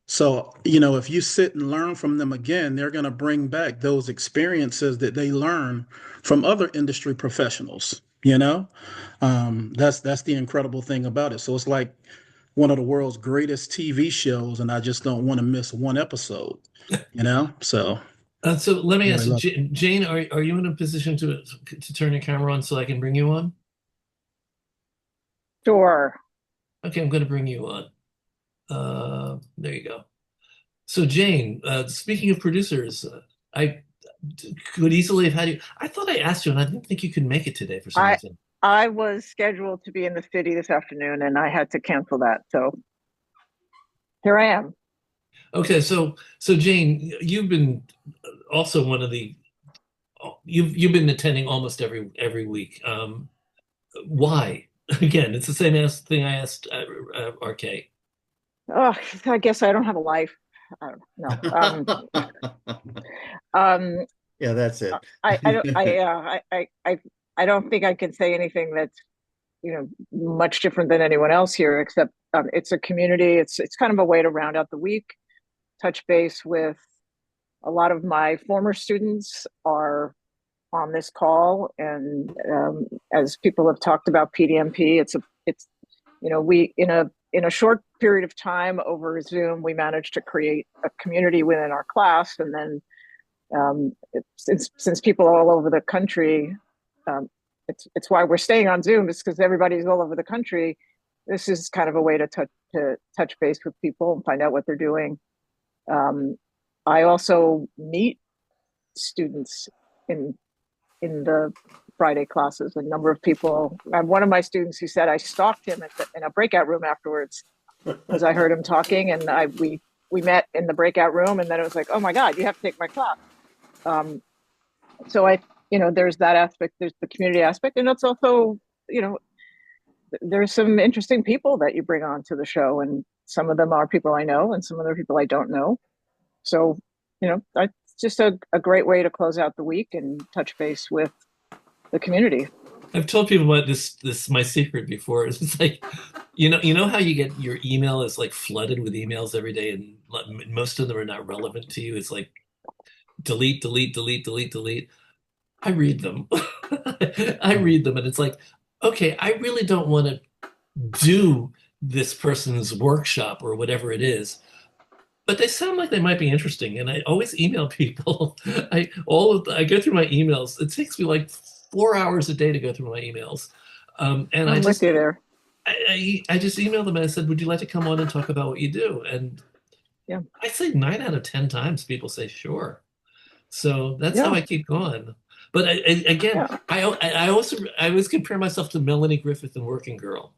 So, if you sit and learn from them again, they're going to bring back those experiences that they learn from other industry professionals, That's the incredible thing about it. So it's like one of the world's greatest TV shows, and I just don't want to miss one episode, So. So let me ask you, Jane, are you in a position to turn your camera on so I can bring you on? Sure. Okay, I'm going to bring you on. There you go. So Jane, speaking of producers, I could easily have had you. I thought I asked you, and I didn't think you could make it today for some reason. I was scheduled to be in the city this afternoon, and I had to cancel that. So here I am. Okay, so Jane, you've been also one of the. You've been attending almost every week. Why? Again, it's the same thing I asked RK. Oh, I guess I don't have a life. I don't know. Yeah, that's it. I don't think I can say anything that's, much different than anyone else here, except it's a community. It's kind of a way to round out the week, touch base with a lot of my former students are on this call, and as people have talked about PDMP, we in a short period of time over Zoom, we managed to create a community within our class, and then since people are all over the country, it's why we're staying on Zoom, is because everybody's all over the country. This is kind of a way to touch base with people and find out what they're doing. I also meet students in the Friday classes. A number of people. I have one of my students who said I stalked him in a breakout room afterwards because I heard him talking, and we met in the breakout room, and then it was like, oh my God, you have to take my class. So there's that aspect. There's the community aspect, and it's also, there's some interesting people that you bring on to the show, and some of them are people I know, and some of them are people I don't know. So, it's just a great way to close out the week and touch base with the community. I've told people about this my secret before. It's like, you know how you get your email is like flooded with emails every day, and most of them are not relevant to you. It's like delete, delete, delete, delete, delete. I read them. I read them, and it's like, okay, I really don't want to do this person's workshop or whatever it is, but they sound like they might be interesting. And I always email people. I go through my emails. It takes me like 4 hours a day to go through my emails. And I'm with you there. I just emailed them and I said, would you like to come on and talk about what you do? And yeah, I say 9 out of 10 times people say sure. So that's how I keep going. But I always compare myself to Melanie Griffith in Working Girl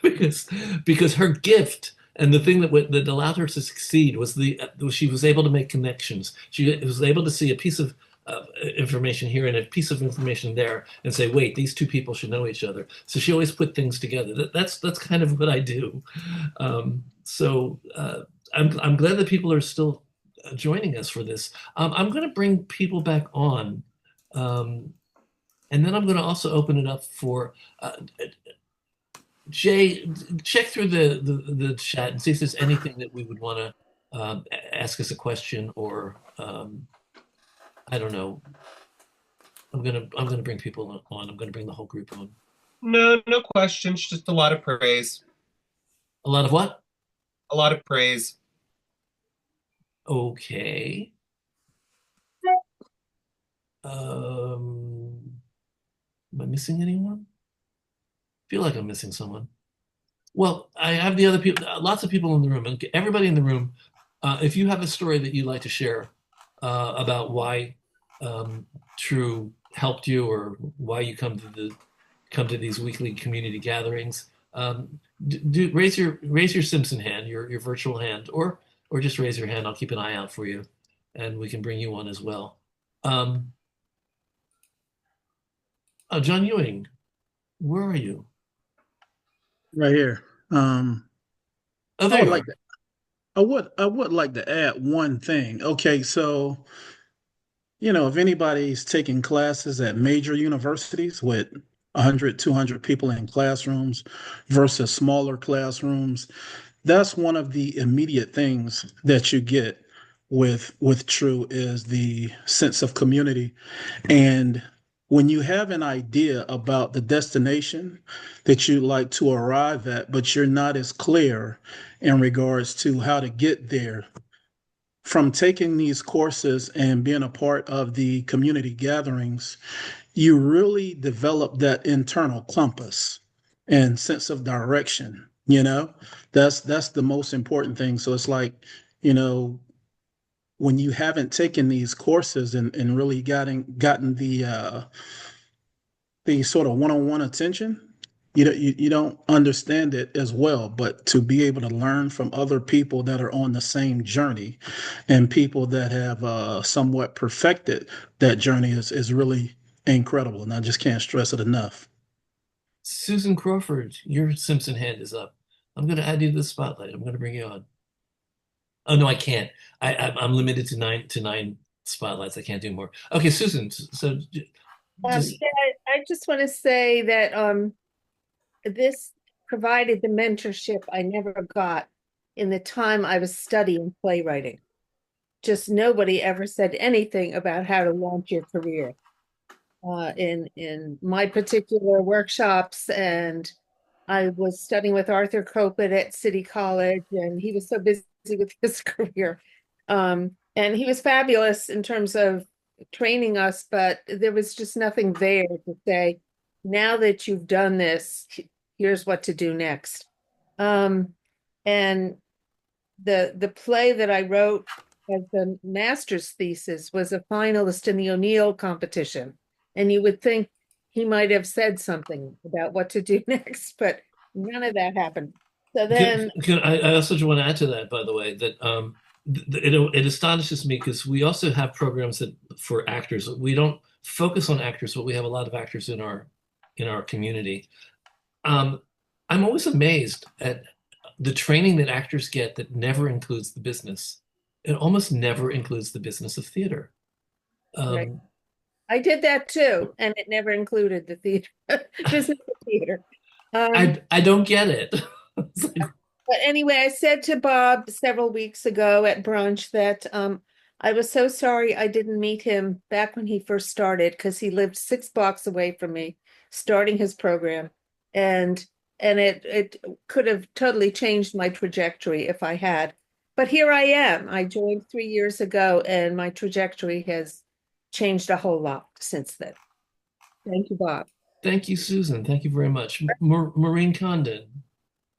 because her gift and the thing that allowed her to succeed was she was able to make connections. She was able to see a piece of information here and a piece of information there and say, wait, these two people should know each other. So she always put things together. That's kind of what I do. So I'm glad that people are still joining us for this. I'm going to bring people back on. And then I'm going to also open it up for Jay. Check through the chat and see if there's anything that we would want to ask us a question, or I don't know. I'm gonna bring people on. I'm gonna bring the whole group on. No questions. Just a lot of praise. A lot of what? A lot of praise. Okay. Am I missing anyone? I feel like I'm missing someone. Well, I have the other people, lots of people in the room, and everybody in the room. If you have a story that you'd like to share about why TRU helped you, or why you come to these weekly community gatherings, raise your Simpson hand, your virtual hand, or just raise your hand. I'll keep an eye out for you, and we can bring you on as well. John Ewing, where are you? Right here. Oh, there I would you like to, I would like to add one thing. Okay, so if anybody's taking classes at major universities with 100, 200 people in classrooms versus smaller classrooms, that's one of the immediate things that you get with TRU is the sense of community. And when you have an idea about the destination that you'd like to arrive at, but you're not as clear in regards to how to get there, from taking these courses and being a part of the community gatherings, you really develop that internal compass and sense of direction. That's the most important thing. So it's like, when you haven't taken these courses and really gotten the sort of one-on-one attention, you don't understand it as well. But to be able to learn from other people that are on the same journey and people that have somewhat perfected that journey is really incredible. And I just can't stress it enough. Susan Crawford, your Simpson hand is up. I'm going to add you to the spotlight. I'm going to bring you on. Oh no, I can't. I'm limited to nine spotlights. I can't do more. Okay, Susan. So just Yeah, I just want to say that this provided the mentorship I never got in the time I was studying playwriting. Just nobody ever said anything about how to launch your career in my particular workshops. And I was studying with Arthur Kopit at City College, and he was so busy with his career. And he was fabulous in terms of training us, but there was just nothing there to say, now that you've done this, here's what to do next. And the play that I wrote as the master's thesis was a finalist in the O'Neill competition. And you would think he might have said something about what to do next, but none of that happened. So then I also just want to add to that, by the way, that it astonishes me because we also have programs that for actors. We don't focus on actors, but we have a lot of actors in our community. I'm always amazed at the training that actors get that never includes the business. It almost never includes the business of theater. right. I did that too, and it never included the theater, business of theater. I don't get it. But anyway, I said to Bob several weeks ago at brunch that I was so sorry I didn't meet him back when he first started, because he lived 6 blocks away from me, starting his program. And it could have totally changed my trajectory if I had. But here I am. I joined 3 years ago, and my trajectory has changed a whole lot since then. Thank you, Bob. Thank you, Susan. Thank you very much. Maureen Condon.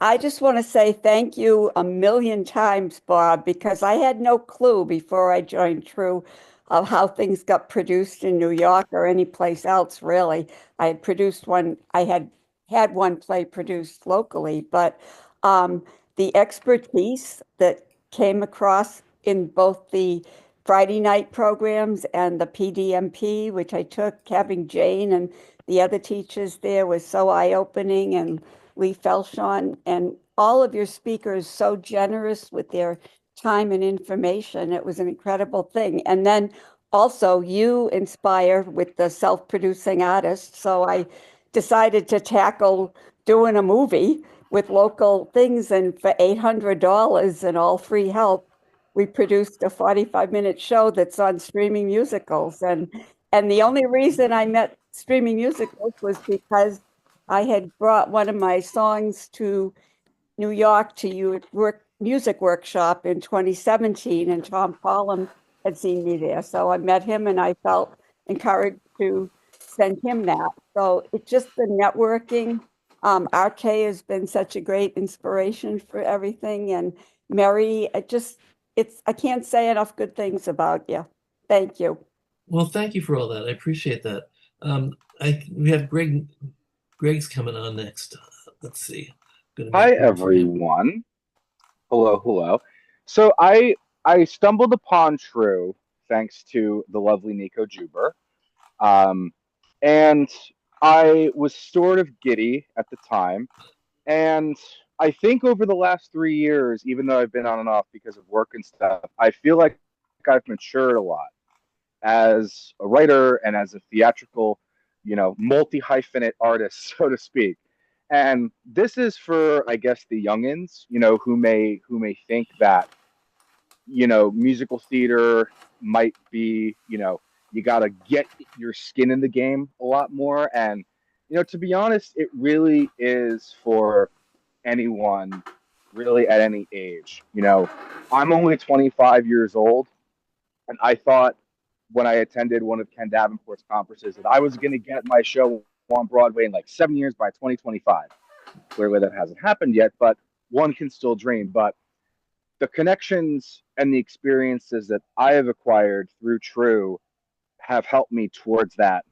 I just want to say thank you a million times, Bob, because I had no clue before I joined TRU of how things got produced in New York or any place else, really. I had produced one, I had one play produced locally, but the expertise that came across in both the Friday night programs and the PDMP, which I took, having Jane and the other teachers there was so eye-opening, and Lee Felshon, and all of your speakers so generous with their time and information. It was an incredible thing. And then also you inspire with the self-producing artists. So I decided to tackle doing a movie with local things. And for $800 and all free help, we produced a 45-minute show that's on streaming musicals. And the only reason I met streaming musicals was because I had brought one of my songs to New York to music workshop in 2017, and Tom Collum had seen me there. So I met him, and I felt encouraged to send him that. So it's just the networking. RK has been such a great inspiration for everything. And Mary, I can't say enough good things about you. Thank you. Well, thank you for all that. I appreciate that. We have Greg's coming on next. Let's see. Hi, everyone. Hello, hello. So I stumbled upon TRU thanks to the lovely Nico Juber. And I was sort of giddy at the time. And I think over the last 3 years, even though I've been on and off because of work and stuff, I feel like I've matured a lot as a writer and as a theatrical, multi-hyphenate artist, so to speak. And this is for, I guess, the youngins, who may think that, musical theater might be, you got to get your skin in the game a lot more. And, to be honest, it really is for anyone, really at any age. I'm only 25 years old, and I thought when I attended one of Ken Davenport's conferences that I was going to get my show on Broadway in like 7 years by 2025. Clearly that hasn't happened yet, but one can still dream. But the connections and the experiences that I have acquired through TRU have helped me towards that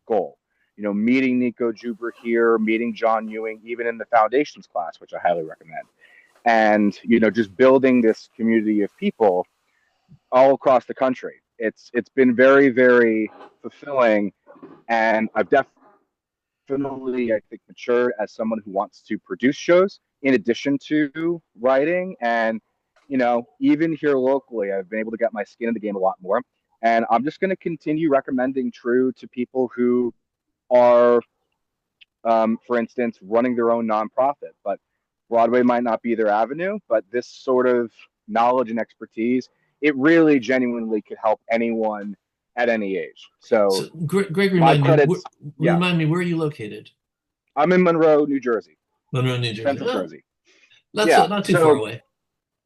goal. Meeting Nico Juber here, meeting John Ewing, even in the foundations class, which I highly recommend. And, just building this community of people all across the country. It's been very, very fulfilling, and I've definitely, I think, matured as someone who wants to produce shows in addition to writing. And you know, even here locally, I've been able to get my skin in the game a lot more. And I'm just going to continue recommending TRU to people who are, for instance, running their own nonprofit. But Broadway might not be their avenue, but this sort of knowledge and expertise, it really genuinely could help anyone at any age. So Greg, my credits, yeah. remind me, where are you located? I'm in Monroe, New Jersey. Monroe, New Jersey. Central Jersey. Not too far away.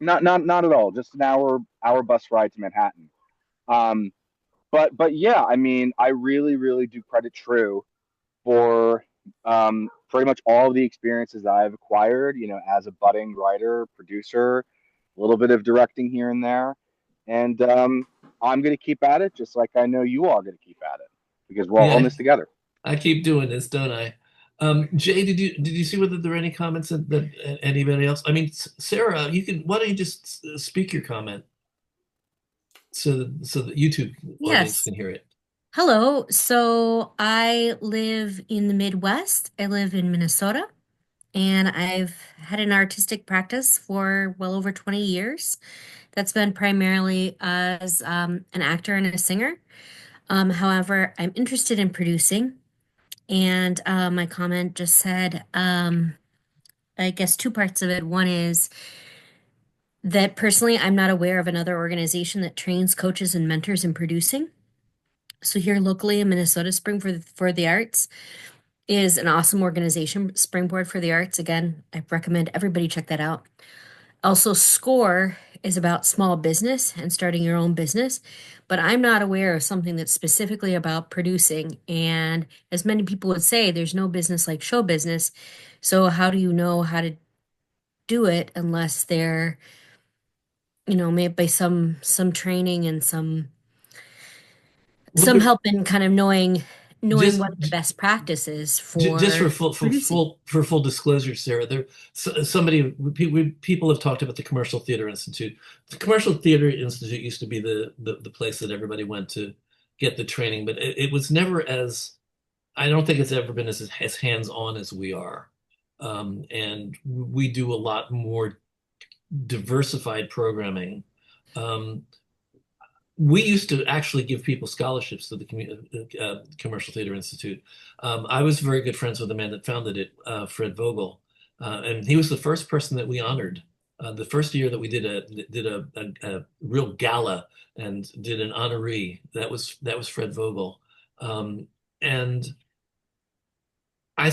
Not at all. Just an hour bus ride to Manhattan. But yeah, I mean, I really do credit TRU for pretty much all of the experiences that I've acquired, you know, as a budding writer, producer, a little bit of directing here and there. And I'm going to keep at it, just like I know you all are going to keep at it, because we're all in this together. I keep doing this, don't I? Jay, did you see whether there are any comments that anybody else? I mean, Sarah, why don't you just speak your comment so that YouTube audience can hear it. Hello. So I live in the Midwest. I live in Minnesota, and I've had an artistic practice for well over 20 years. That's been primarily as an actor and a singer. However, I'm interested in producing, and my comment just said, I guess two parts of it. One is that personally, I'm not aware of another organization that trains coaches and mentors in producing. So here locally in Minnesota, Spring for the Arts is an awesome organization, Springboard for the Arts. Again, I recommend everybody check that out. Also, SCORE is about small business and starting your own business, but I'm not aware of something that's specifically about producing. And as many people would say, there's no business like show business. So how do you know how to do it unless they're, you know, maybe by some training and some help in kind of knowing what the best practice is for just for full disclosure, Sarah. People have talked about the Commercial Theater Institute. The Commercial Theater Institute used to be the place that everybody went to get the training, but it was never I don't think it's ever been as hands-on as we are, and we do a lot more diversified programming. We used to actually give people scholarships to the Commercial Theater Institute. I was very good friends with the man that founded it, Fred Vogel, and he was the first person that we honored. The first year that we did a real gala and did an honoree, that was Fred Vogel, and we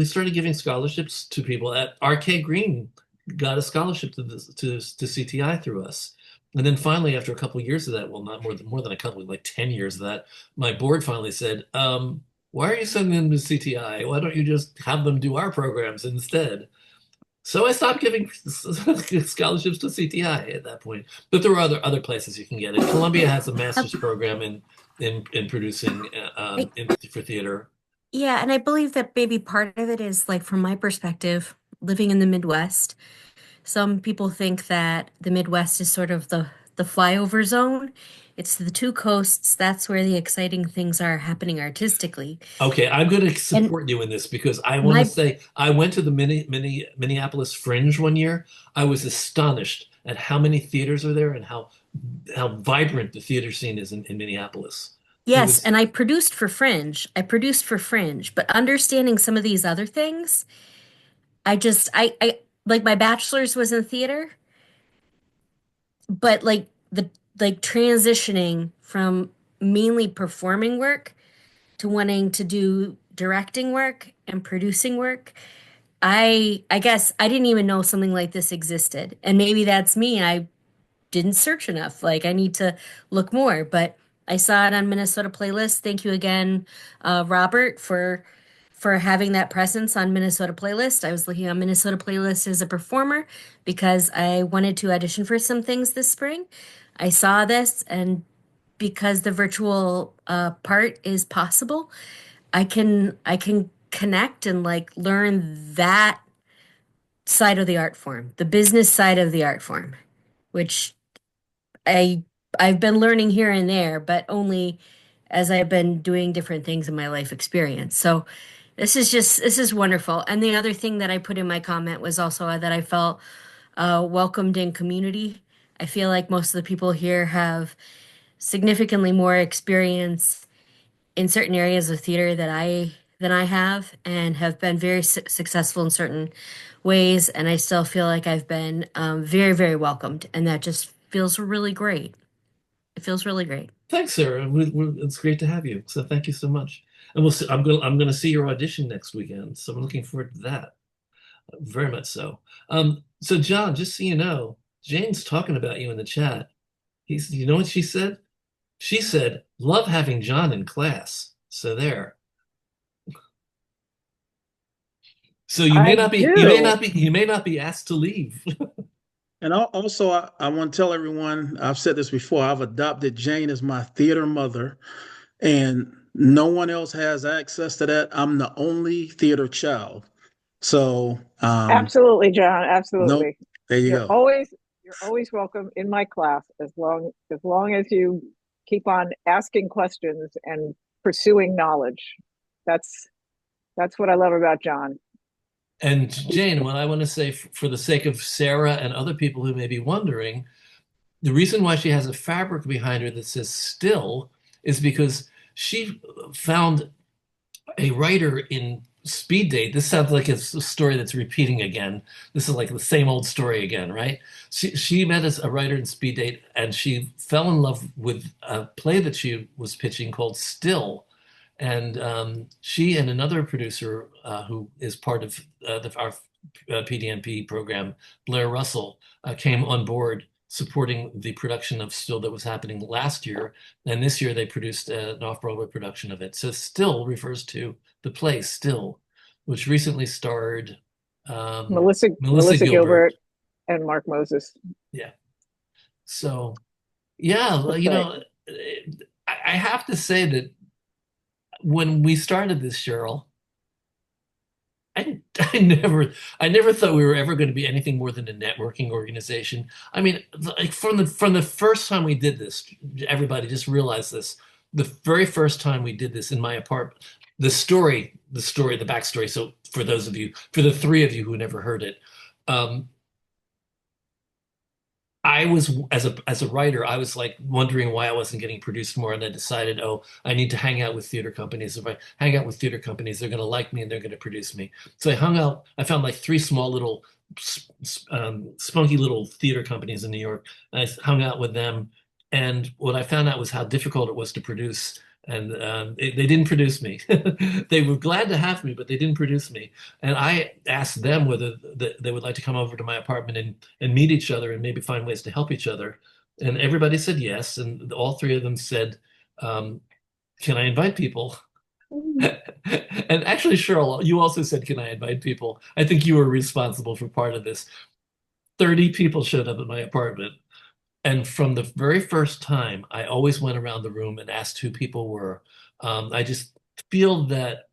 started giving scholarships to people. At RK Greene got a scholarship to CTI through us. And then finally, after a couple of years of that, well, not more than a couple, like 10 years of that, my board finally said, why are you sending them to CTI? Why don't you just have them do our programs instead? So I stopped giving scholarships to CTI at that point. But there are other places you can get it. Columbia has a master's program in producing for theater. Yeah, and I believe that maybe part of it is, like, from my perspective, living in the Midwest, some people think that the Midwest is sort of the flyover zone. It's the two coasts. That's where the exciting things are happening artistically. Okay, I'm going to support you in this because I want to say I went to the Minneapolis Fringe one year. I was astonished at how many theaters are there and how vibrant the theater scene is in Minneapolis. Yes, and I produced for Fringe. But understanding some of these other things, I like, my bachelor's was in theater, but like transitioning from mainly performing work to wanting to do directing work and producing work, I guess I didn't even know something like this existed. And maybe that's me. I didn't search enough. Like, I need to look more, but I saw it on Minnesota Playlist. Thank you again, Robert, for having that presence on Minnesota Playlist. I was looking on Minnesota Playlist as a performer because I wanted to audition for some things this spring. I saw this, and because the virtual part is possible, I can connect and, like, learn that side of the art form, the business side of the art form, which I've been learning here and there, but only as I've been doing different things in my life experience. So this is wonderful. And the other thing that I put in my comment was also that I felt welcomed in community. I feel like most of the people here have significantly more experience in certain areas of theater than I have, and have been very successful in certain ways. And I still feel like I've been very, very welcomed, and that just feels really great. It feels really great. Thanks, Sarah. It's great to have you. So thank you so much. And we'll see, I'm gonna see your audition next weekend. So I'm looking forward to that. Very much so. So John, just so you know, Jane's talking about you in the chat. You know what she said? She said, "Love having John in class." So there. So you may not be, you may not be asked to leave. And also, I want to tell everyone, I've said this before, I've adopted Jane as my theater mother, and no one else has access to that. I'm the only theater child. So, absolutely, John, absolutely. Nope, there you go. You're always welcome in my class as long as you keep on asking questions and pursuing knowledge. That's what I love about John. And Jane, what I want to say for the sake of Sarah and other people who may be wondering, the reason why she has a fabric behind her that says "still" is because she found a writer in Speed Date. This sounds like it's a story that's repeating again. This is like the same old story again, right? She met a writer in Speed Date, and she fell in love with a play that she was pitching called Still. And she and another producer who is part of our PDNP program, Blair Russell, came on board supporting the production of Still that was happening last year. And this year they produced an off-Broadway production of it. So Still refers to the play Still, which recently starred Melissa Gilbert and Mark Moses. Yeah. So, yeah, you know, I have to say that when we started this, Cheryl, I never thought we were ever going to be anything more than a networking organization. I mean, like from the first time we did this, everybody just realized this. The very first time we did this in my apartment, the backstory. So for those of you, for the three of you who never heard it, I was, as a writer, I was like wondering why I wasn't getting produced more, and I decided, oh, I need to hang out with theater companies. If I hang out with theater companies, they're going to like me and they're going to produce me. So I found like three small little spunky little theater companies in New York, and I hung out with them. And what I found out was how difficult it was to produce. And they didn't produce me. They were glad to have me, but they didn't produce me. And I asked them whether they would like to come over to my apartment and meet each other and maybe find ways to help each other. And everybody said yes. And all three of them said, can I invite people? And actually, Cheryl, you also said, can I invite people? I think you were responsible for part of this. 30 people showed up at my apartment. And from the very first time, I always went around the room and asked who people were. I just feel that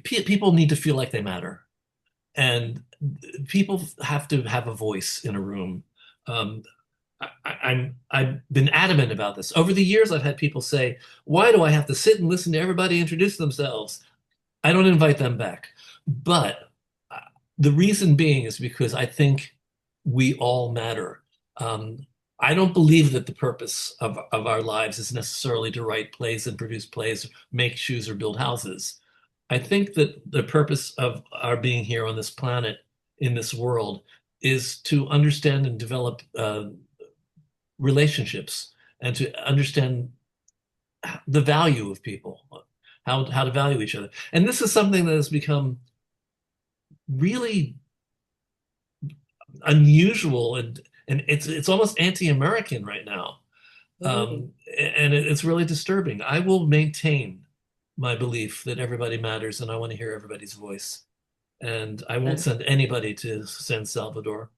people need to feel like they matter, and people have to have a voice in a room. I've been adamant about this. Over the years, I've had people say, "Why do I have to sit and listen to everybody introduce themselves?" I don't invite them back, but the reason being is because I think we all matter. I don't believe that the purpose of our lives is necessarily to write plays and produce plays, make shoes, or build houses. I think that the purpose of our being here on this planet, in this world, is to understand and develop relationships and to understand the value of people, how to value each other. And this is something that has become really unusual, and it's almost anti-American right now. And it's really disturbing. I will maintain my belief that everybody matters, and I want to hear everybody's voice. And I won't send anybody to San Salvador.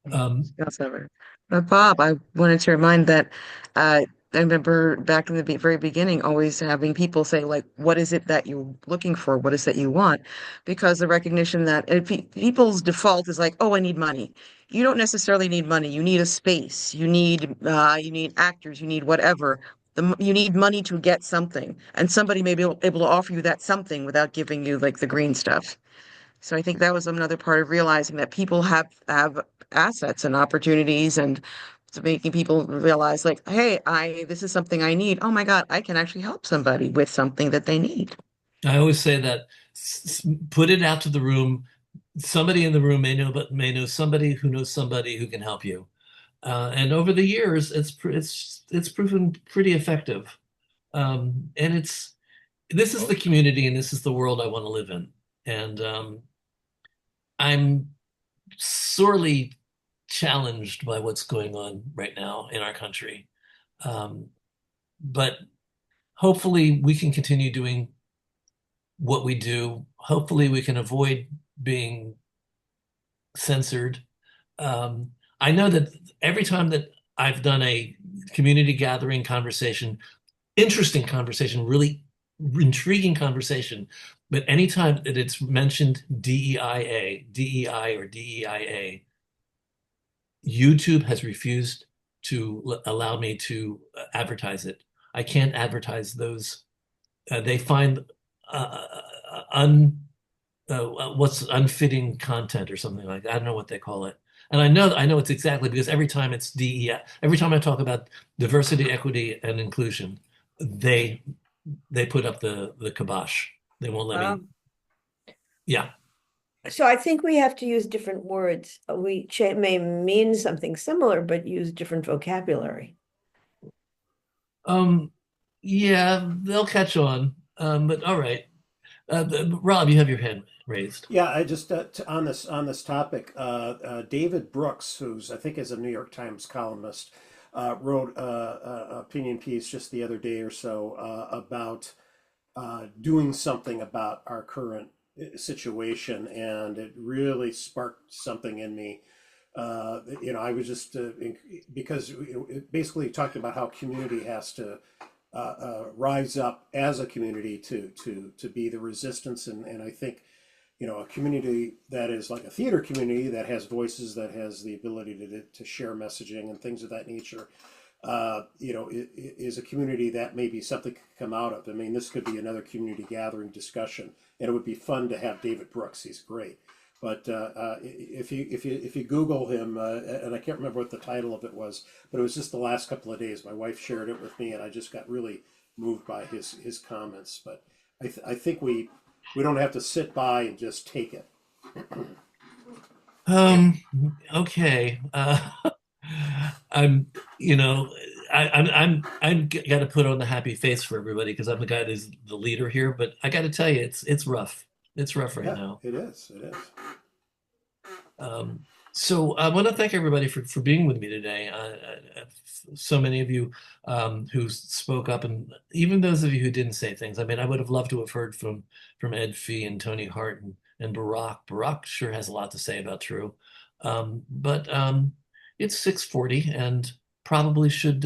But Bob, I wanted to remind that I remember back in the very beginning, always having people say, like, what is it that you're looking for? What is it you want? Because the recognition that people's default is like, oh, I need money. You don't necessarily need money. You need a space. You need actors. You need whatever. You need money to get something. And somebody may be able to offer you that something without giving you like the green stuff. So I think that was another part of realizing that people have assets and opportunities, and so making people realize like, hey, this is something I need. Oh my God, I can actually help somebody with something that they need. I always say that put it out to the room. Somebody in the room may know somebody who can help you. And over the years, it's proven pretty effective. And this is the community and this is the world I want to live in. And I'm sorely challenged by what's going on right now in our country. But hopefully we can continue doing what we do. Hopefully we can avoid being censored. I know that every time that I've done a community gathering conversation, interesting conversation, really intriguing conversation, but anytime that it's mentioned DEI or DEIA, YouTube has refused to allow me to advertise it. I can't advertise those. They find what's unfitting content or something like that. I don't know what they call it. And I know it's exactly because every time it's DEI, every time I talk about diversity, equity, and inclusion, they put up the kibosh. They won't let me. Yeah. So I think we have to use different words. We may mean something similar, but use different vocabulary. Yeah, they'll catch on. But all right. Rob, you have your hand raised. Yeah, I just on this topic, David Brooks, who's I think is a New York Times columnist, wrote an opinion piece just the other day or so about doing something about our current situation, and it really sparked something in me. I was just because it basically talked about how community has to rise up as a community to be the resistance, and I think a community that is like a theater community that has voices, that has the ability to share messaging and things of that nature, is a community that maybe something could come out of. I mean, this could be another community gathering discussion, and it would be fun to have David Brooks. He's great. But if you Google him, and I can't remember what the title of it was, but it was just the last couple of days. My wife shared it with me, and I just got really moved by his comments. But I think we don't have to sit by and just take it. Okay. I'm got to put on the happy face for everybody because I'm the guy that's the leader here. But I got to tell you, it's rough. It's rough right now. It is. So I want to thank everybody for being with me today. So many of you who spoke up, and even those of you who didn't say things. I mean, I would have loved to have heard from Ed Fee and Tony Hart and Barack. Barack sure has a lot to say about TRU. But it's 6:40 and probably should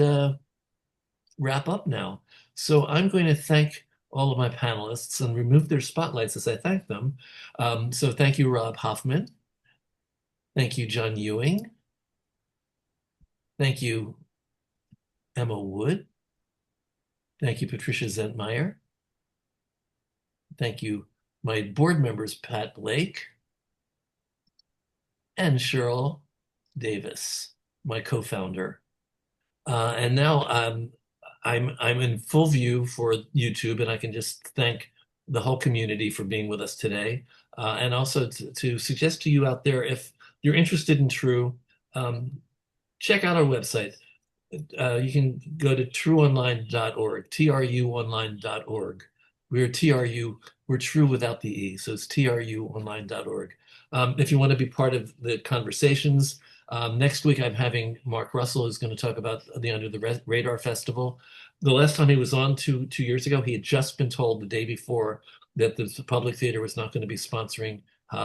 wrap up now. So I'm going to thank all of my panelists and remove their spotlights as I thank them. So thank you, Rob Hofmann. Thank you, John Ewing. Thank you, Emma Wood. Thank you, Patricia Zehentmayr. Thank you, my board members, Pat Blake and Cheryl Davis, my co-founder. And now I'm in full view for YouTube, and I can just thank the whole community for being with us today. And also to suggest to you out there, if you're interested in TRU, check out our website. You can go to truonline.org, truonline.org. We're TRU, we're TRU without the E, so it's truonline.org. If you want to be part of the conversations, next week I'm having Mark Russell, who's going to talk about the Under the Radar Festival. The last time he was on 2 years ago, he had just been told the day before that the public theater was not going to be sponsoring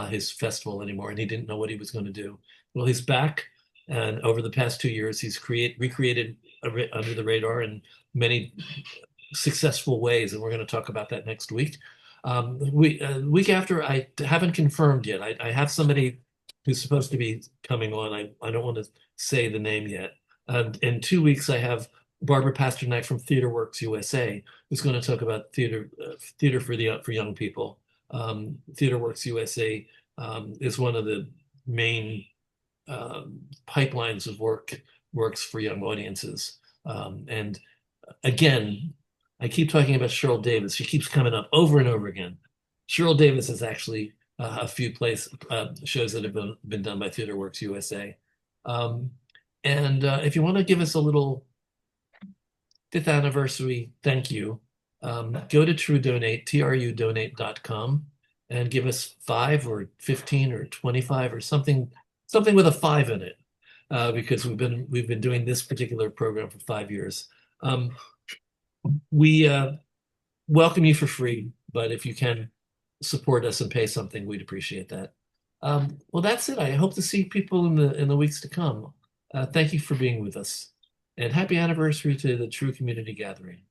his festival anymore, and he didn't know what he was going to do. Well, he's back, and over the past 2 years, he's recreated Under the Radar in many successful ways, and we're going to talk about that next week. Week after, I haven't confirmed yet. I have somebody who's supposed to be coming on. I don't want to say the name yet. In 2 weeks, I have Barbara Pasternak from TheaterWorks USA, who's going to talk about theater for young people. TheaterWorks USA is one of the main pipelines of works for young audiences. And again, I keep talking about Cheryl Davis. She keeps coming up over and over again. Cheryl Davis is actually a few shows that have been done by Theater Works USA. And if you want to give us a little 5th anniversary thank you, go to TRU Donate, trudonate.com, and give us 5 or 15 or 25 or something with a 5 in it, because we've been doing this particular program for 5 years. We welcome you for free, but if you can support us and pay something, we'd appreciate that. Well, that's it. I hope to see people in the weeks to come. Thank you for being with us, and happy anniversary to the TRU Community Gathering.